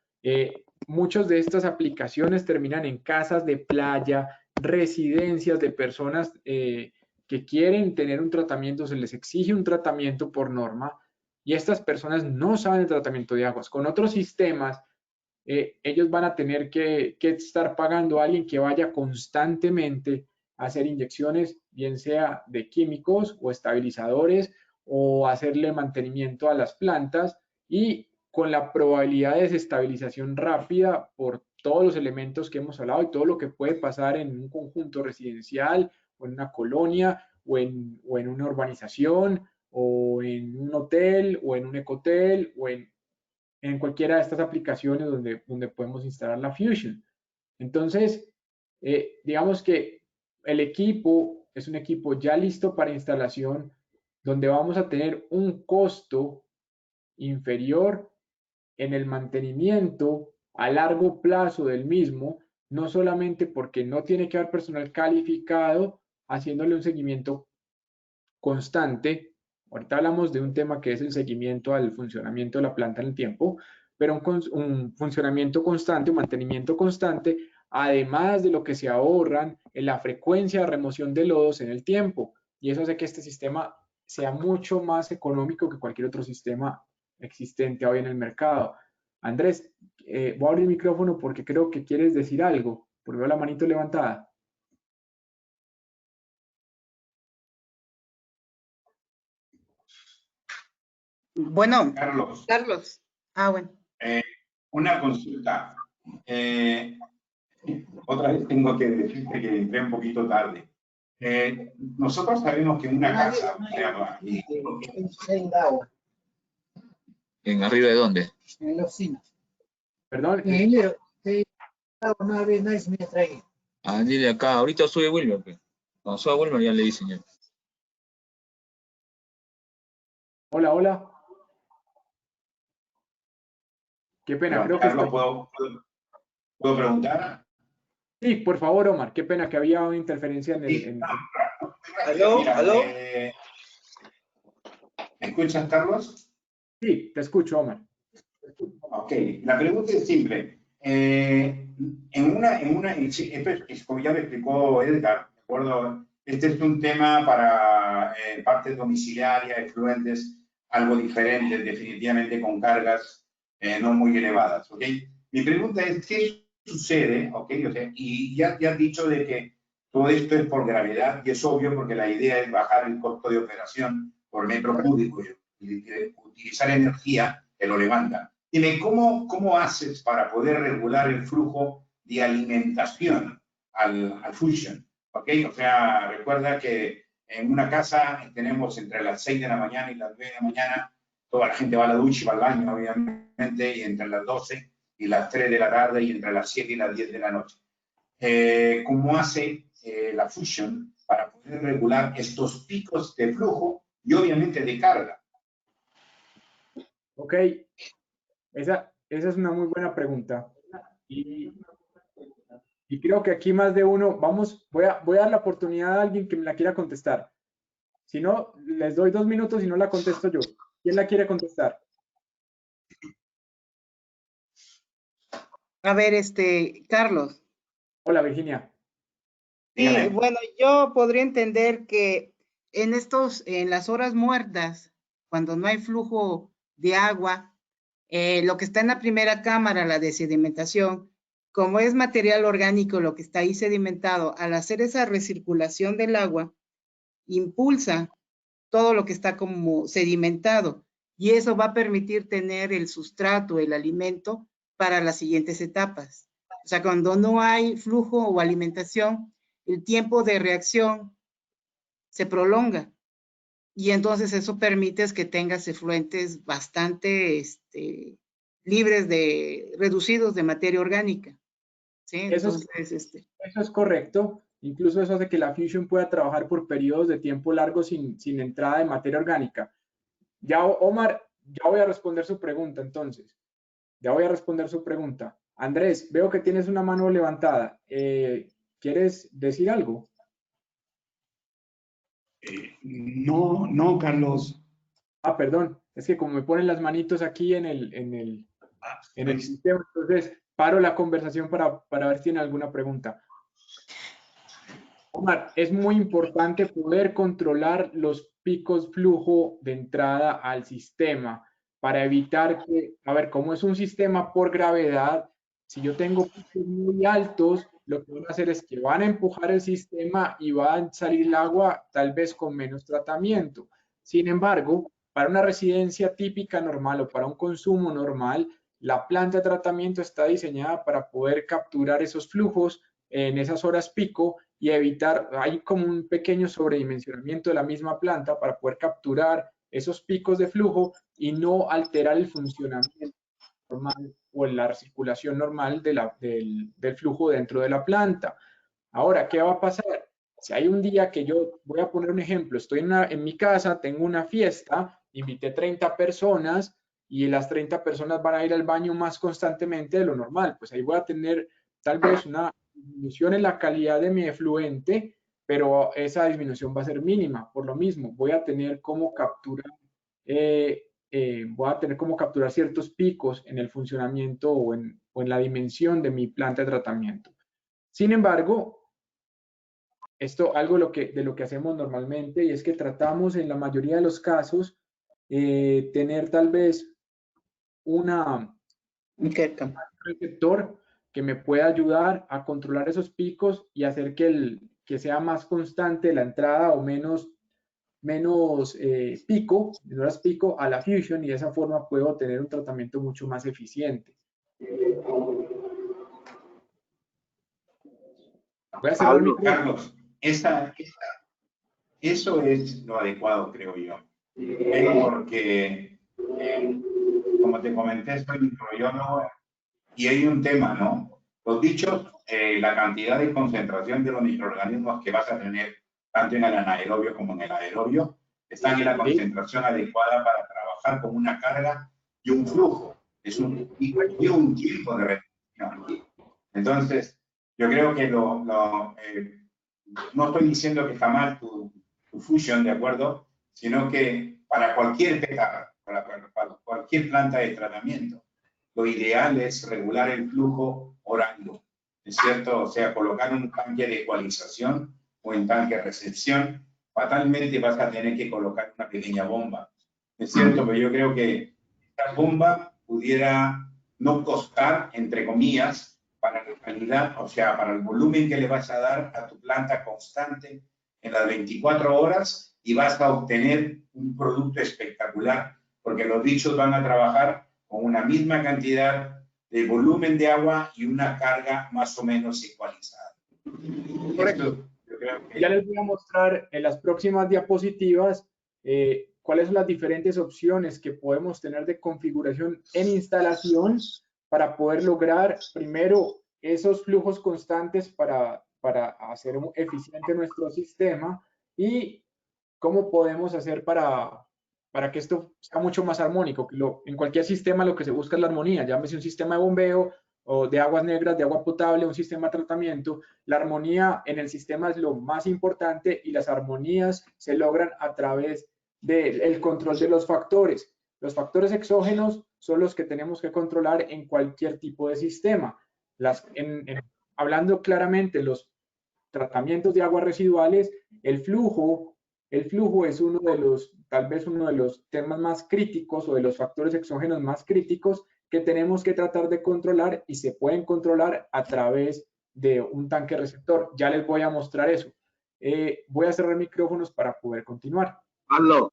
Muchas de estas aplicaciones terminan en casas de playa, residencias de personas que quieren tener un tratamiento, se les exige un tratamiento por norma, y estas personas no saben el tratamiento de aguas. Con otros sistemas, ellos van a tener que estar pagando a alguien que vaya constantemente a hacer inyecciones, bien sea de químicos o estabilizadores, o hacerle mantenimiento a las plantas, y con la probabilidad de desestabilización rápida por todos los elementos que hemos hablado y todo lo que puede pasar en un conjunto residencial o en una colonia o en una urbanización o en un hotel o en un ecotel o en cualquiera de estas aplicaciones donde podemos instalar la Fusion. Entonces, digamos que el equipo es un equipo ya listo para instalación, donde vamos a tener un costo inferior en el mantenimiento a largo plazo del mismo, no solamente porque no tiene que haber personal calificado haciéndole un seguimiento constante. Ahorita hablamos de un tema que es el seguimiento al funcionamiento de la planta en el tiempo, pero un funcionamiento constante, un mantenimiento constante, además de lo que se ahorran en la frecuencia de remoción de lodos en el tiempo. Y eso hace que este sistema sea mucho más económico que cualquier otro sistema existente hoy en el mercado. Andrés, voy a abrir el micrófono porque creo que quieres decir algo, porque veo la manito levantada. Bueno, Carlos. Ah, bueno. Una consulta. Otra vez tengo que decirte que entré un poquito tarde. Nosotros sabemos que una casa, o sea, ¿En arriba de dónde? En la oficina. Perdón. Una vez nadie se me trae. Ah, dile acá, ahorita sube Wilmer. Pues. Cuando suba Wilmer ya le dicen ya. Hola, hola. Qué pena, creo que Carlos, ¿puedo preguntar? Sí, por favor, Omar. Qué pena que había una interferencia en el... ¿Aló? Mira, ¿Aló? ¿me escuchas, Carlos? Sí, te escucho, Omar. Ok, la pregunta es simple. Como ya me explicó Edgar, me acuerdo este es un tema para partes domiciliarias, efluentes, algo diferente, definitivamente con cargas no muy elevadas, ¿ok? Mi pregunta es, ¿qué sucede? ¿Ok? O sea, y ya has dicho de que todo esto es por gravedad y es obvio porque la idea es bajar el costo de operación por metro cúbico y utilizar energía que lo levanta. Dime, ¿cómo haces para poder regular el flujo de alimentación al Fusion? ¿Ok? O sea, recuerda que en una casa tenemos entre las 6 de la mañana y las 9 de la mañana, toda la gente va a la ducha y va al baño, obviamente, y entre las 12 y las 3 de la tarde y entre las 7 y las 10 de la noche. ¿Cómo hace la Fusion para poder regular estos picos de flujo y obviamente de carga? Ok, esa es una muy buena pregunta. Y creo que aquí más de uno, voy a dar la oportunidad a alguien que me la quiera contestar. Si no, les doy 2 minutos y no la contesto yo. ¿Quién la quiere contestar? A ver, Carlos. Hola, Virginia. Sí, bueno, yo podría entender que en las horas muertas, cuando no hay flujo de agua, lo que está en la primera cámara, la de sedimentación, como es material orgánico lo que está ahí sedimentado, al hacer esa recirculación del agua, impulsa todo lo que está como sedimentado y eso va a permitir tener el sustrato, el alimento para las siguientes etapas. O sea, cuando no hay flujo o alimentación, el tiempo de reacción se prolonga y entonces eso permite que tengas efluentes bastante reducidos de materia orgánica. ¿Sí? Entonces, eso es correcto. Incluso eso hace que la Fusion pueda trabajar por periodos de tiempo largos sin entrada de materia orgánica. Ya, Omar, ya voy a responder su pregunta entonces. Ya voy a responder su pregunta. Andrés, veo que tienes una mano levantada. ¿Quieres decir algo? No, Carlos. Ah, perdón. Es que como me ponen las manitos aquí en el sistema, entonces paro la conversación para ver si tiene alguna pregunta. Omar, es muy importante poder controlar los picos flujo de entrada al sistema para evitar que, a ver, como es un sistema por gravedad, si yo tengo picos muy altos, lo que van a hacer es que van a empujar el sistema y va a salir el agua tal vez con menos tratamiento. Sin embargo, para una residencia típica normal o para un consumo normal, la planta de tratamiento está diseñada para poder capturar esos flujos en esas horas pico y evitar, hay como un pequeño sobredimensionamiento de la misma planta para poder capturar esos picos de flujo y no alterar el funcionamiento normal o la circulación normal del flujo dentro de la planta. Ahora, ¿qué va a pasar? Si hay un día que yo, voy a poner un ejemplo, estoy en mi casa, tengo una fiesta, invité 30 personas y las 30 personas van a ir al baño más constantemente de lo normal, pues ahí voy a tener tal vez una disminución en la calidad de mi efluente, pero esa disminución va a ser mínima. Por lo mismo, voy a tener como capturar ciertos picos en el funcionamiento o en la dimensión de mi planta de tratamiento. Sin embargo, esto algo de lo que hacemos normalmente y es que tratamos en la mayoría de los casos tener tal vez un receptor que me pueda ayudar a controlar esos picos y hacer que sea más constante la entrada o menos horas pico a la Fusion y de esa forma puedo tener un tratamiento mucho más eficiente. Voy a cerrar el micrófono. Carlos, eso es lo adecuado, creo yo. Porque, como te comenté, soy microbiólogo y hay un tema, ¿no? Los dichos, la cantidad de concentración de los microorganismos que vas a tener, tanto en el anaerobio como en el aerobio, están en la concentración adecuada para trabajar con una carga y un flujo. Y un tiempo de retención. Entonces, yo creo que no estoy diciendo que está mal tu Fusion, ¿de acuerdo? Sino que para cualquier PK, para cualquier planta de tratamiento, lo ideal es regular el flujo horario, ¿es cierto? O sea, colocar un tanque de ecualización o en tanque de recepción, fatalmente vas a tener que colocar una pequeña bomba. Es cierto, pero yo creo que esta bomba pudiera no costar, entre comillas, para la calidad, o sea, para el volumen que le vas a dar a tu planta constante en las 24 horas y vas a obtener un producto espectacular, porque los bichos van a trabajar con una misma cantidad de volumen de agua y una carga más o menos igualizada. Correcto. Ya les voy a mostrar en las próximas diapositivas cuáles son las diferentes opciones que podemos tener de configuración en instalación para poder lograr primero esos flujos constantes para hacer eficiente nuestro sistema y cómo podemos hacer para que esto sea mucho más armónico. En cualquier sistema lo que se busca es la armonía, llámese un sistema de bombeo o de aguas negras, de agua potable, un sistema de tratamiento. La armonía en el sistema es lo más importante y las armonías se logran a través del control de los factores. Los factores exógenos son los que tenemos que controlar en cualquier tipo de sistema. Hablando claramente, los tratamientos de aguas residuales, el flujo es tal vez uno de los temas más críticos o de los factores exógenos más críticos que tenemos que tratar de controlar y se pueden controlar a través de un tanque receptor. Ya les voy a mostrar eso. Voy a cerrar micrófonos para poder continuar. Hazlo.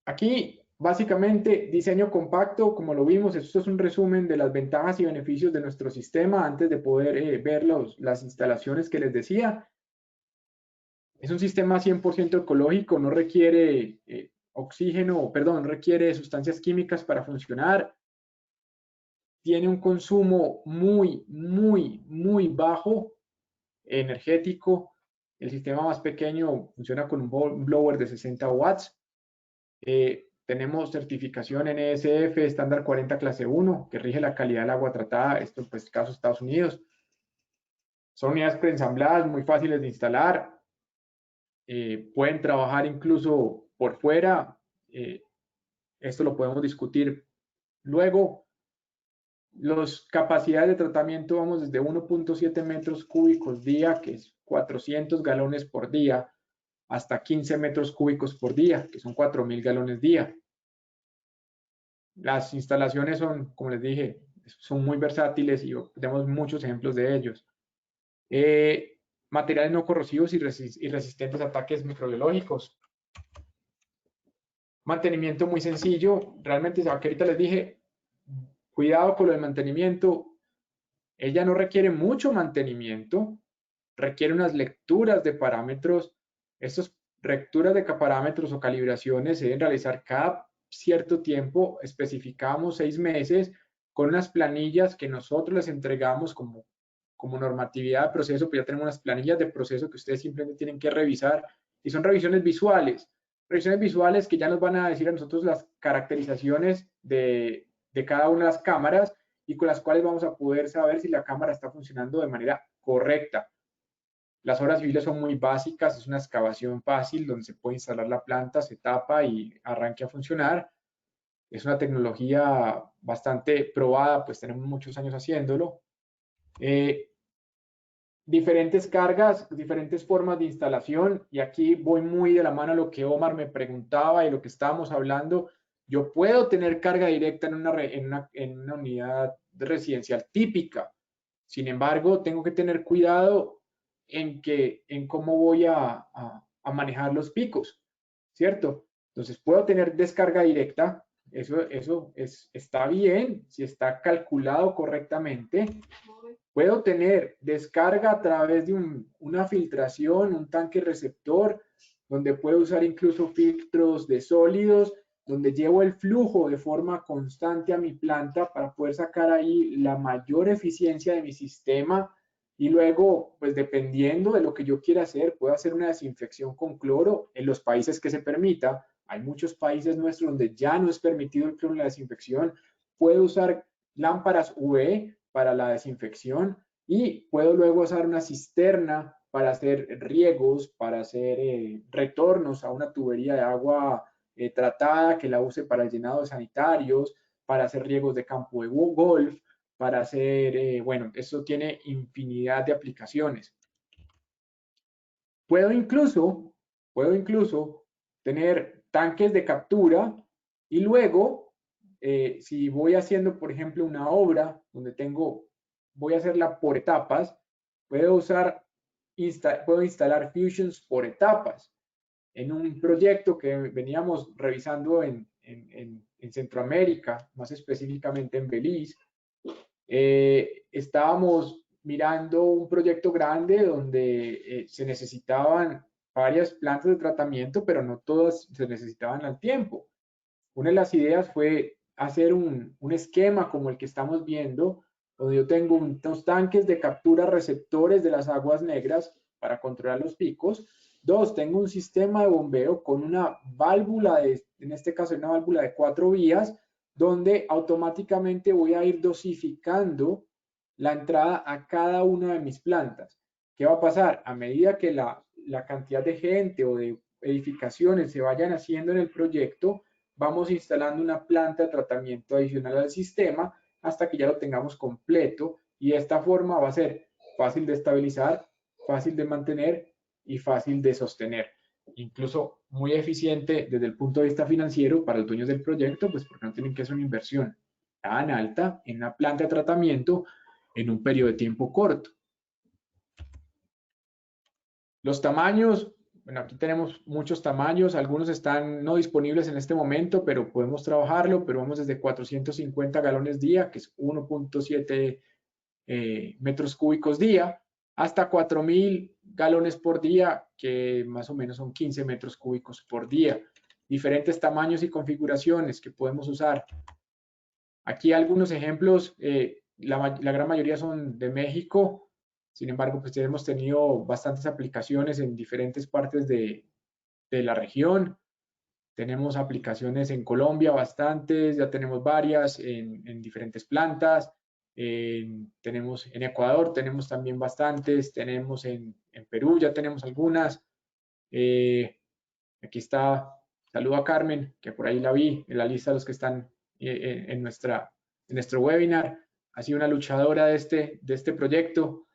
Aquí, básicamente, diseño compacto, como lo vimos, esto es un resumen de las ventajas y beneficios de nuestro sistema antes de poder ver las instalaciones que les decía. Es un sistema 100% ecológico, no requiere requiere sustancias químicas para funcionar. Tiene un consumo muy bajo energético. El sistema más pequeño funciona con un blower de 60 watts. Tenemos certificación NSF estándar 40 clase 1 que rige la calidad del agua tratada, esto pues caso Estados Unidos. Son unidades preensambladas muy fáciles de instalar, pueden trabajar incluso por fuera, esto lo podemos discutir luego. Las capacidades de tratamiento vamos desde 1.7 metros cúbicos día, que es 400 galones por día, hasta 15 metros cúbicos por día, que son 4.000 galones día. Las instalaciones son, como les dije, son muy versátiles y tenemos muchos ejemplos de ellos. Materiales no corrosivos y resistentes a ataques microbiológicos. Mantenimiento muy sencillo. Realmente, ahorita les dije, cuidado con lo del mantenimiento. Ella no requiere mucho mantenimiento, requiere unas lecturas de parámetros. Estas lecturas de parámetros o calibraciones se deben realizar cada cierto tiempo, especificamos 6 meses, con unas planillas que nosotros les entregamos como normatividad de proceso, pues ya tenemos unas planillas de proceso que ustedes simplemente tienen que revisar y son revisiones visuales que ya nos van a decir a nosotros las caracterizaciones de cada una de las cámaras y con las cuales vamos a poder saber si la cámara está funcionando de manera correcta. Las obras civiles son muy básicas, es una excavación fácil donde se puede instalar la planta, se tapa y arranque a funcionar. Es una tecnología bastante probada, pues tenemos muchos años haciéndolo. Diferentes cargas, diferentes formas de instalación, y aquí voy muy de la mano a lo que Omar me preguntaba y lo que estábamos hablando. Yo puedo tener carga directa en una unidad residencial típica, sin embargo, tengo que tener cuidado en cómo voy a manejar los picos, ¿cierto? Entonces, puedo tener descarga directa, eso está bien, si está calculado correctamente. Puedo tener descarga a través de una filtración, un tanque receptor, donde puedo usar incluso filtros de sólidos, donde llevo el flujo de forma constante a mi planta para poder sacar ahí la mayor eficiencia de mi sistema. Y luego, pues dependiendo de lo que yo quiera hacer, puedo hacer una desinfección con cloro en los países que se permita. Hay muchos países nuestros donde ya no es permitido el cloro en la desinfección. Puedo usar lámparas UV para la desinfección y puedo luego usar una cisterna para hacer riegos, para hacer retornos a una tubería de agua tratada que la use para el llenado de sanitarios, para hacer riegos de campo de golf, para hacer, bueno, eso tiene infinidad de aplicaciones. Puedo incluso tener tanques de captura y luego, si voy haciendo, por ejemplo, una obra donde voy a hacerla por etapas, puedo instalar Fusions por etapas. En un proyecto que veníamos revisando en Centroamérica, más específicamente en Belice, estábamos mirando un proyecto grande donde se necesitaban varias plantas de tratamiento, pero no todas se necesitaban al tiempo. Una de las ideas fue hacer un esquema como el que estamos viendo, donde yo tengo unos tanques de captura receptores de las aguas negras para controlar los picos. Dos, tengo un sistema de bombeo con una válvula, en este caso una válvula de 4 vías, donde automáticamente voy a ir dosificando la entrada a cada una de mis plantas. ¿Qué va a pasar? A medida que la cantidad de gente o de edificaciones se vayan haciendo en el proyecto, vamos instalando una planta de tratamiento adicional al sistema hasta que ya lo tengamos completo, y de esta forma va a ser fácil de estabilizar, fácil de mantener y fácil de sostener. Incluso muy eficiente desde el punto de vista financiero para los dueños del proyecto, pues porque no tienen que hacer una inversión tan alta en una planta de tratamiento en un periodo de tiempo corto. Los tamaños, bueno, aquí tenemos muchos tamaños, algunos están no disponibles en este momento, pero podemos trabajarlo, pero vamos desde 450 galones día, que es 1.7 metros cúbicos día, hasta 4.000 galones por día, que más o menos son 15 metros cúbicos por día. Diferentes tamaños y configuraciones que podemos usar. Aquí algunos ejemplos, la gran mayoría son de México. Sin embargo, pues hemos tenido bastantes aplicaciones en diferentes partes de la región. Tenemos aplicaciones en Colombia, bastantes, ya tenemos varias en diferentes plantas. Tenemos en Ecuador, tenemos también bastantes, tenemos en Perú, ya tenemos algunas. Aquí está, saludo a Carmen, que por ahí la vi en la lista de los que están en nuestro webinar. Ha sido una luchadora de este proyecto.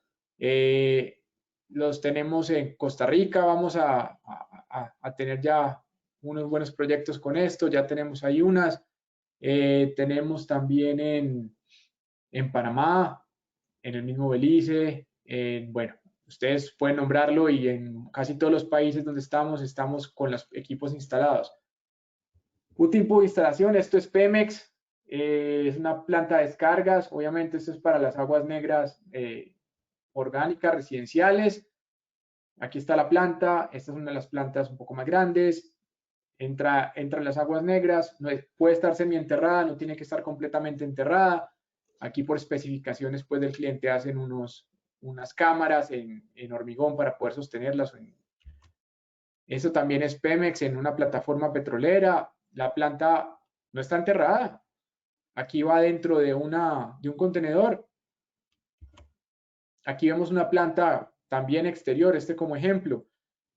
Los tenemos en Costa Rica, vamos a tener ya unos buenos proyectos con esto, ya tenemos ahí unas. Tenemos también en Panamá, en el mismo Belice, bueno, ustedes pueden nombrarlo, y en casi todos los países donde estamos con los equipos instalados. Un tipo de instalación, esto es Pemex, es una planta de descargas, obviamente esto es para las aguas negras orgánicas residenciales. Aquí está la planta, esta es una de las plantas un poco más grandes. Entra en las aguas negras, puede estar semienterrada, no tiene que estar completamente enterrada. Aquí por especificaciones pues del cliente hacen unas cámaras en hormigón para poder sostenerlas. Eso también es Pemex en una plataforma petrolera. La planta no está enterrada. Aquí va dentro de un contenedor. Aquí vemos una planta también exterior, como ejemplo.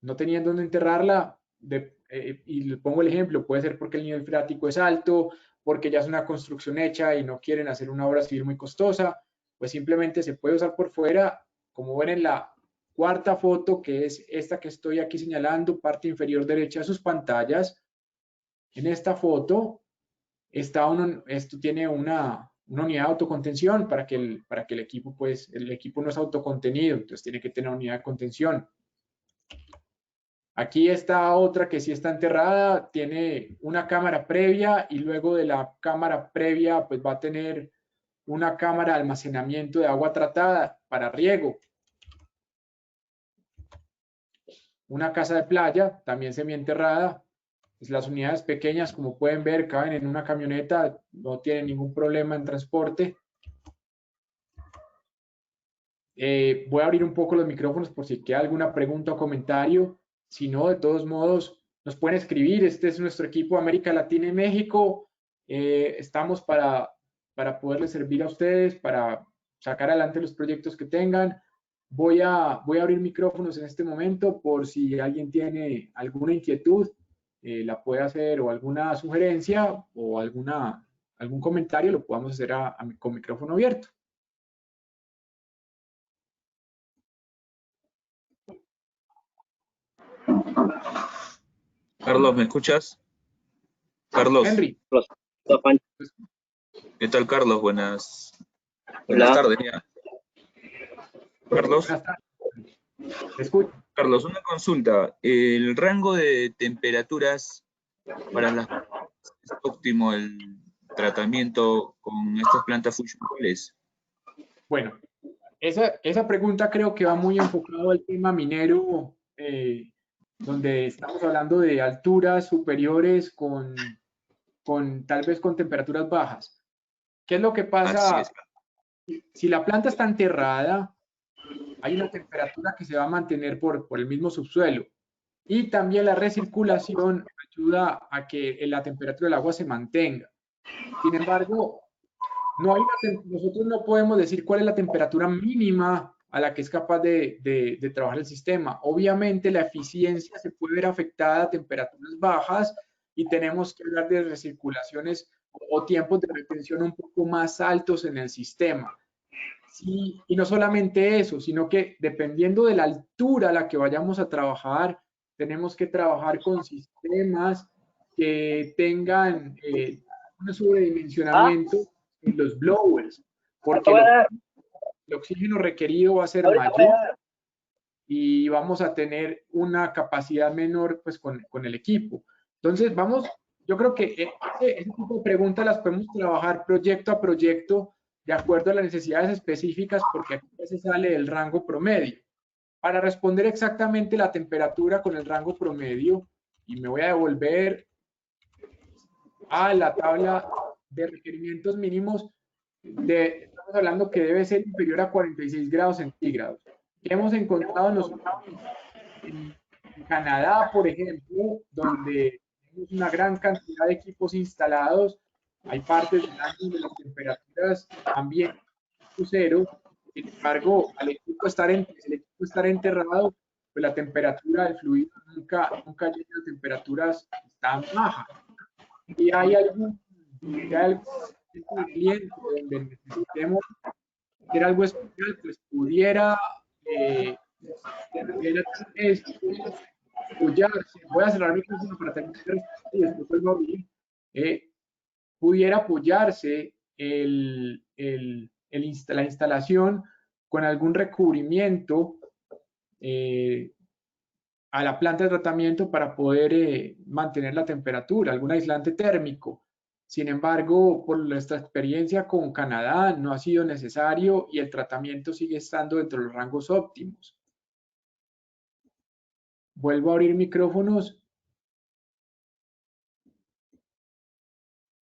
No tenían dónde enterrarla, y les pongo el ejemplo, puede ser porque el nivel freático es alto, porque ya es una construcción hecha y no quieren hacer una obra civil muy costosa, pues simplemente se puede usar por fuera, como ven en la cuarta foto, que es esta que estoy aquí señalando, parte inferior derecha de sus pantallas. En esta foto está esto tiene una unidad de autocontención para que el equipo, pues el equipo no es autocontenido, entonces tiene que tener una unidad de contención. Aquí está otra que sí está enterrada, tiene una cámara previa, y luego de la cámara previa pues va a tener una cámara de almacenamiento de agua tratada para riego. Una casa de playa, también semienterrada. Las unidades pequeñas, como pueden ver, caben en una camioneta, no tienen ningún problema en transporte. Voy a abrir un poco los micrófonos por si queda alguna pregunta o comentario. Si no, de todos modos, nos pueden escribir. Este es nuestro equipo de América Latina y México. Estamos para poderles servir a ustedes, para sacar adelante los proyectos que tengan. Voy a abrir micrófonos en este momento por si alguien tiene alguna inquietud, la puede hacer, o alguna sugerencia o algún comentario, lo podamos hacer con micrófono abierto. Carlos, ¿me escuchas? Carlos. Henry. ¿Qué tal, Carlos? Buenas tardes ya. Carlos. Buenas tardes. Escucha. Carlos, una consulta. ¿El rango de temperaturas para las es óptimo el tratamiento con estas plantas Fusion? ¿Cuál es? Bueno, esa pregunta creo que va muy enfocado al tema minero, donde estamos hablando de alturas superiores con tal vez con temperaturas bajas. ¿Qué es lo que pasa? Si la planta está enterrada, hay una temperatura que se va a mantener por el mismo subsuelo. Y también la recirculación ayuda a que la temperatura del agua se mantenga. Sin embargo, nosotros no podemos decir cuál es la temperatura mínima a la que es capaz de trabajar el sistema. Obviamente la eficiencia se puede ver afectada a temperaturas bajas y tenemos que hablar de recirculaciones o tiempos de retención un poco más altos en el sistema. Sí, y no solamente eso, sino que dependiendo de la altura a la que vayamos a trabajar, tenemos que trabajar con sistemas que tengan un sobredimensionamiento en los blowers, porque el oxígeno requerido va a ser mayor y vamos a tener una capacidad menor pues con el equipo. Entonces yo creo que ese tipo de preguntas las podemos trabajar proyecto a proyecto de acuerdo a las necesidades específicas, porque aquí se sale del rango promedio. Para responder exactamente la temperatura con el rango promedio, y me voy a devolver a la tabla de requerimientos mínimos, estamos hablando que debe ser inferior a 46 grados centígrados. Hemos encontrado en Canadá, por ejemplo, donde tenemos una gran cantidad de equipos instalados, hay partes del año donde las temperaturas también cero. Sin embargo, al equipo estar enterrado, pues la temperatura del fluido nunca llega a temperaturas tan bajas. Y hay algún cliente donde necesitemos hacer algo especial, pues pudiera apoyarse. Voy a cerrar mi micrófono para terminar y después vuelvo a abrir. Pudiera apoyarse la instalación con algún recubrimiento a la planta de tratamiento para poder mantener la temperatura, algún aislante térmico. Sin embargo, por nuestra experiencia con Canadá, no ha sido necesario y el tratamiento sigue estando dentro de los rangos óptimos. Vuelvo a abrir micrófonos.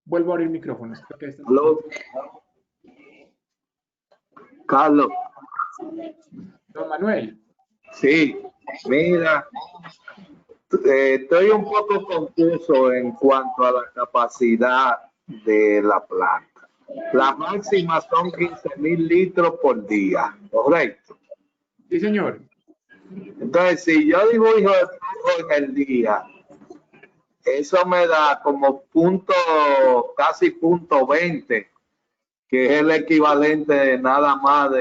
Vuelvo a abrir micrófonos. Aló. Carlos. Don Manuel. Sí, mira, estoy un poco confuso en cuanto a la capacidad de la planta. La máxima son 15.000 litros por día, ¿correcto? Sí, señor. Entonces, si yo dibujo el flujo en el día, eso me da como casi punto 20, que es el equivalente de nada más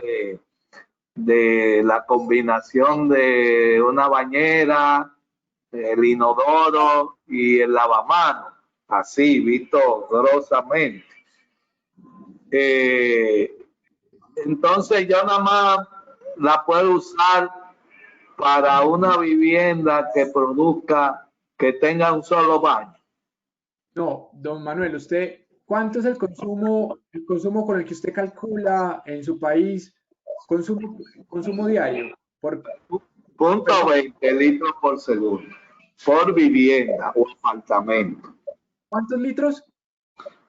de la combinación de una bañera, el inodoro y el lavamanos, así visto grosamente. Entonces yo nada más la puedo usar para una vivienda que produzca, que tenga un solo baño. No, don Manuel, ¿cuánto es el consumo con el que usted calcula en su país consumo diario? Punto 20 litros por segundo, por vivienda o apartamento. ¿Cuántos litros?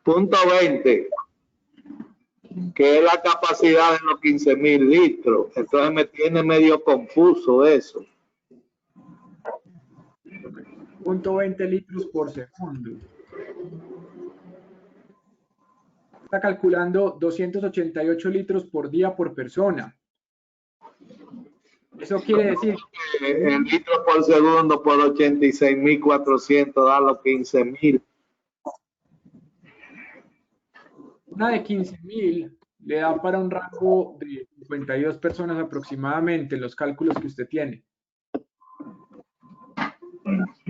Punto 20, que es la capacidad de los 15.000 litros. Entonces me tiene medio confuso eso. Punto 20 litros por segundo. Está calculando 288 litros por día por persona. Eso quiere decir el litro por segundo por 86.400 da los 15.000. Una de 15.000 le da para un rango de 52 personas aproximadamente, los cálculos que usted tiene.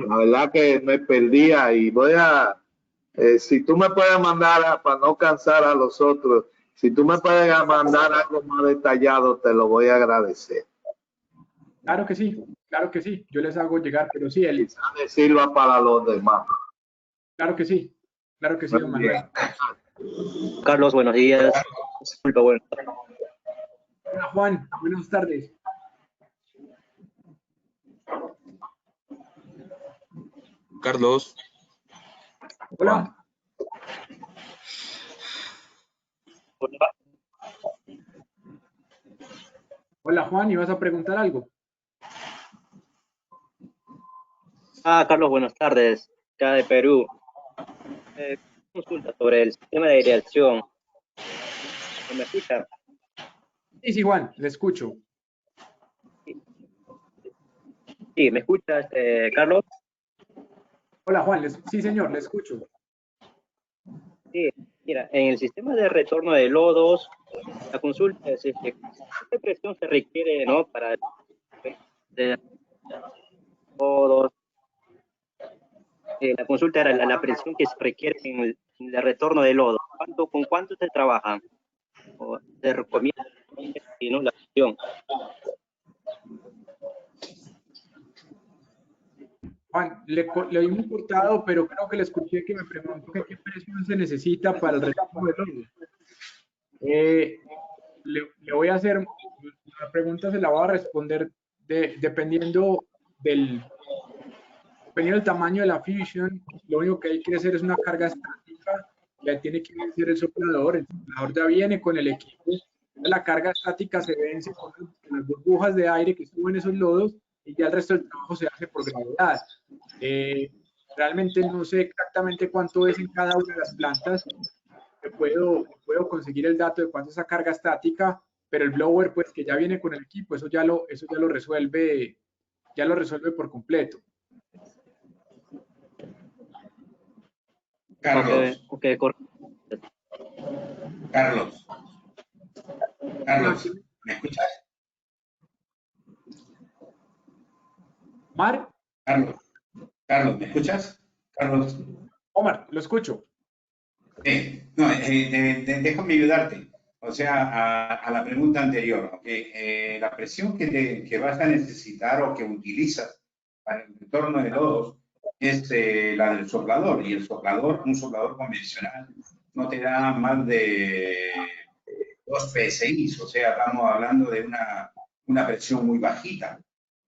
la verdad que me perdía y voy a, si tú me puedes mandar, para no cansar a los otros, si tú me puedes mandar algo más detallado, te lo voy a agradecer. Claro que sí, yo les hago llegar, pero sí, Eli. Que sirva para los demás. Claro que sí, don Manuel. Carlos, buenos días. Disculpa, bueno. Hola, Juan, buenas tardes. Carlos. Hola. Hola, Juan, ¿ibas a preguntar algo? Carlos, buenas tardes. Acá de Perú. Consulta sobre el sistema de aireación. ¿Me escucha? Sí, Juan, le escucho. Sí, ¿me escuchas, Carlos? Hola, Juan, sí, señor, le escucho. Sí, mira, en el sistema de retorno de lodos, la consulta es ¿qué presión se requiere, no, para de lodos? La consulta era la presión que se requiere en el retorno de lodo. ¿Con cuánto se trabaja? ¿O se recomienda, no, la presión? Juan, le oí muy cortado, pero creo que le escuché que me preguntó que qué presión se necesita para el retorno de lodo. Le voy a hacer, la pregunta se la voy a responder dependiendo del tamaño de la fusion. Lo único que hay que hacer es una carga estática, ya tiene que vencer el soplador ya viene con el equipo, la carga estática se vence con las burbujas de aire que suben esos lodos y ya el resto del trabajo se hace por gravedad. Realmente no sé exactamente cuánto es en cada una de las plantas, puedo conseguir el dato de cuánto es esa carga estática, pero el blower, pues que ya viene con el equipo, eso ya lo resuelve por completo. Carlos. Okay, Carlos, ¿me escuchas? Omar. Carlos, ¿me escuchas? Carlos. Omar, lo escucho. No, déjame ayudarte. O sea, a la pregunta anterior, ¿okay? La presión que vas a necesitar o que utilizas para el retorno de lodos es la del soplador. Y el soplador, un soplador convencional, no te da más de 2 PSI. O sea, estamos hablando de una presión muy bajita.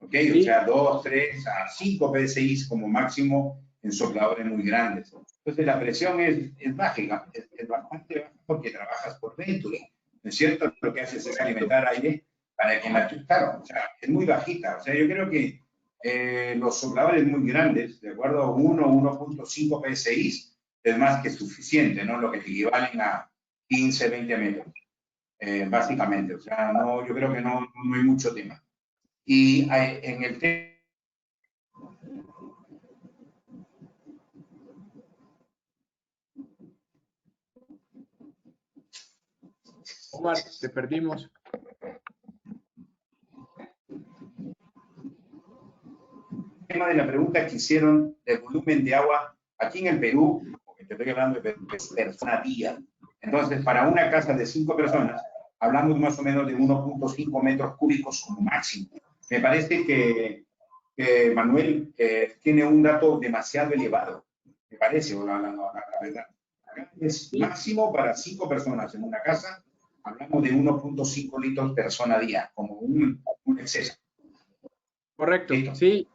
¿Ok? Sí. O sea, 2, 3 a 5 PSI como máximo en sopladores muy grandes. Entonces la presión es básica, es bastante baja porque trabajas por ventoring, ¿no es cierto? Lo que haces es alimentar aire para que claro, o sea, es muy bajita. O sea, yo creo que los sopladores muy grandes, de acuerdo a 1.5 PSI, es más que suficiente, ¿no? Lo que te equivalen a 15, 20 metros, básicamente. O sea, no, yo creo que no hay mucho tema. Y en el tema Omar, te perdimos. El tema de la pregunta que hicieron del volumen de agua aquí en el Perú, porque te estoy hablando de persona día. Entonces, para una casa de 5 personas, hablamos más o menos de 1.5 metros cúbicos como máximo. Me parece que Manuel tiene un dato demasiado elevado, me parece, la verdad. Acá es máximo para 5 personas en una casa, hablamos de 1.5 litros persona día, como un exceso. Correcto, sí.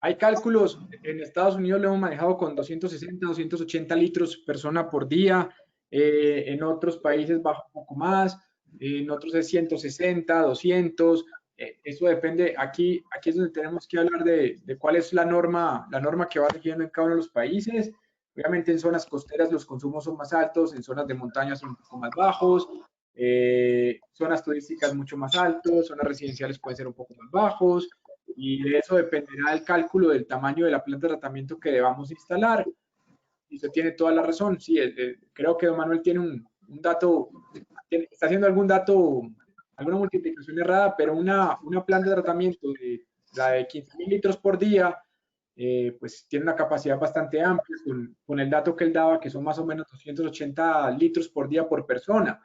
Hay cálculos, en Estados Unidos lo hemos manejado con 260, 280 litros persona por día, en otros países baja un poco más, en otros es 160, 200, eso depende, aquí es donde tenemos que hablar de cuál es la norma que va rigiendo en cada uno de los países. Obviamente en zonas costeras los consumos son más altos, en zonas de montaña son un poco más bajos, zonas turísticas mucho más altos, zonas residenciales pueden ser un poco más bajos, y de eso dependerá el cálculo del tamaño de la planta de tratamiento que debamos instalar. Y usted tiene toda la razón, sí, creo que don Manuel tiene un dato, está haciendo alguna multiplicación errada, pero una planta de tratamiento la de 15.000 litros por día, pues tiene una capacidad bastante amplia con el dato que él daba, que son más o menos 280 litros por día por persona.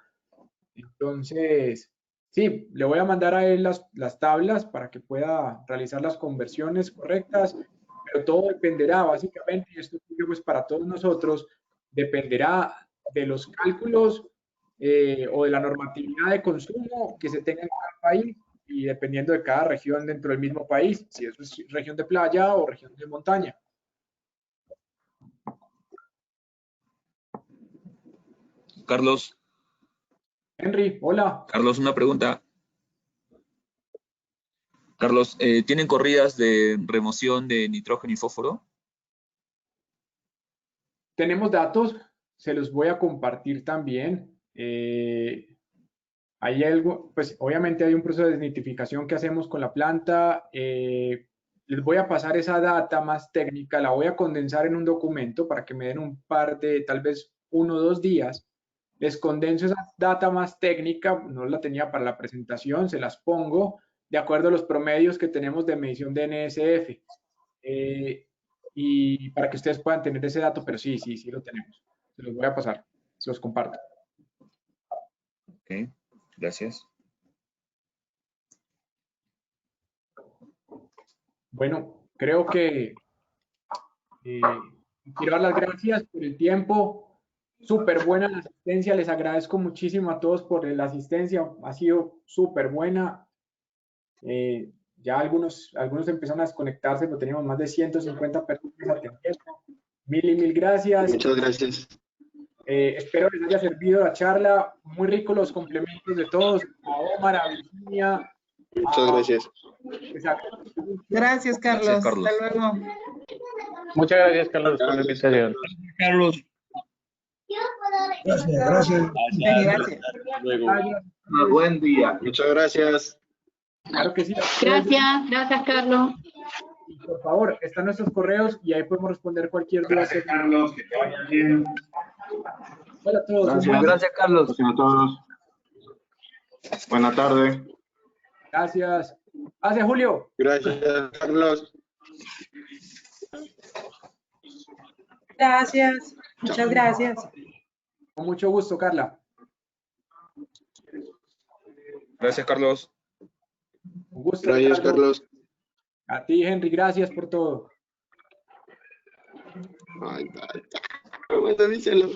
Entonces, sí, le voy a mandar a él las tablas para que pueda realizar las conversiones correctas, pero todo dependerá básicamente, y esto es para todos nosotros, dependerá de los cálculos o de la normatividad de consumo que se tenga en cada país y dependiendo de cada región dentro del mismo país, si eso es región de playa o región de montaña. Carlos. Henry, hola. Carlos, una pregunta. Carlos, ¿tienen corridas de remoción de nitrógeno y fósforo? Tenemos datos, se los voy a compartir también. Hay algo, pues obviamente hay un proceso de desnitrificación que hacemos con la planta. Les voy a pasar esa data más técnica, la voy a condensar en un documento para que me den un par de, tal vez 1 o 2 días. Les condenso esa data más técnica, no la tenía para la presentación, se las pongo de acuerdo a los promedios que tenemos de medición de NSF. Y para que ustedes puedan tener ese dato, pero sí lo tenemos. Se los voy a pasar, se los comparto. Ok, gracias. Bueno, creo que quiero dar las gracias por el tiempo. Súper buena la asistencia, les agradezco muchísimo a todos por la asistencia, ha sido súper buena. Ya algunos empezaron a desconectarse, pero teníamos más de 150 personas atendiendo. Mil gracias. Muchas gracias. Espero les haya servido la charla. Muy rico los complementos de todos. A Omar, a Virginia. Muchas gracias. Exacto. Gracias, Carlos. Gracias, Carlos. Hasta luego. Muchas gracias, Carlos, por la invitación. Carlos. Gracias. Gracias. Luego. Buen día. Muchas gracias. Claro que sí. Gracias, Carlos. Y por favor, están nuestros correos y ahí podemos responder cualquier duda. Gracias, Carlos, que te vaya bien. Hola a todos. Gracias, Carlos. Gracias a todos. Buenas tardes. Gracias. Gracias, Julio. Gracias, Carlos. Gracias. Muchas gracias. Con mucho gusto, Carla. Gracias, Carlos. Un gusto. Gracias, Carlos. A ti, Henry, gracias por todo. Ay, díselo.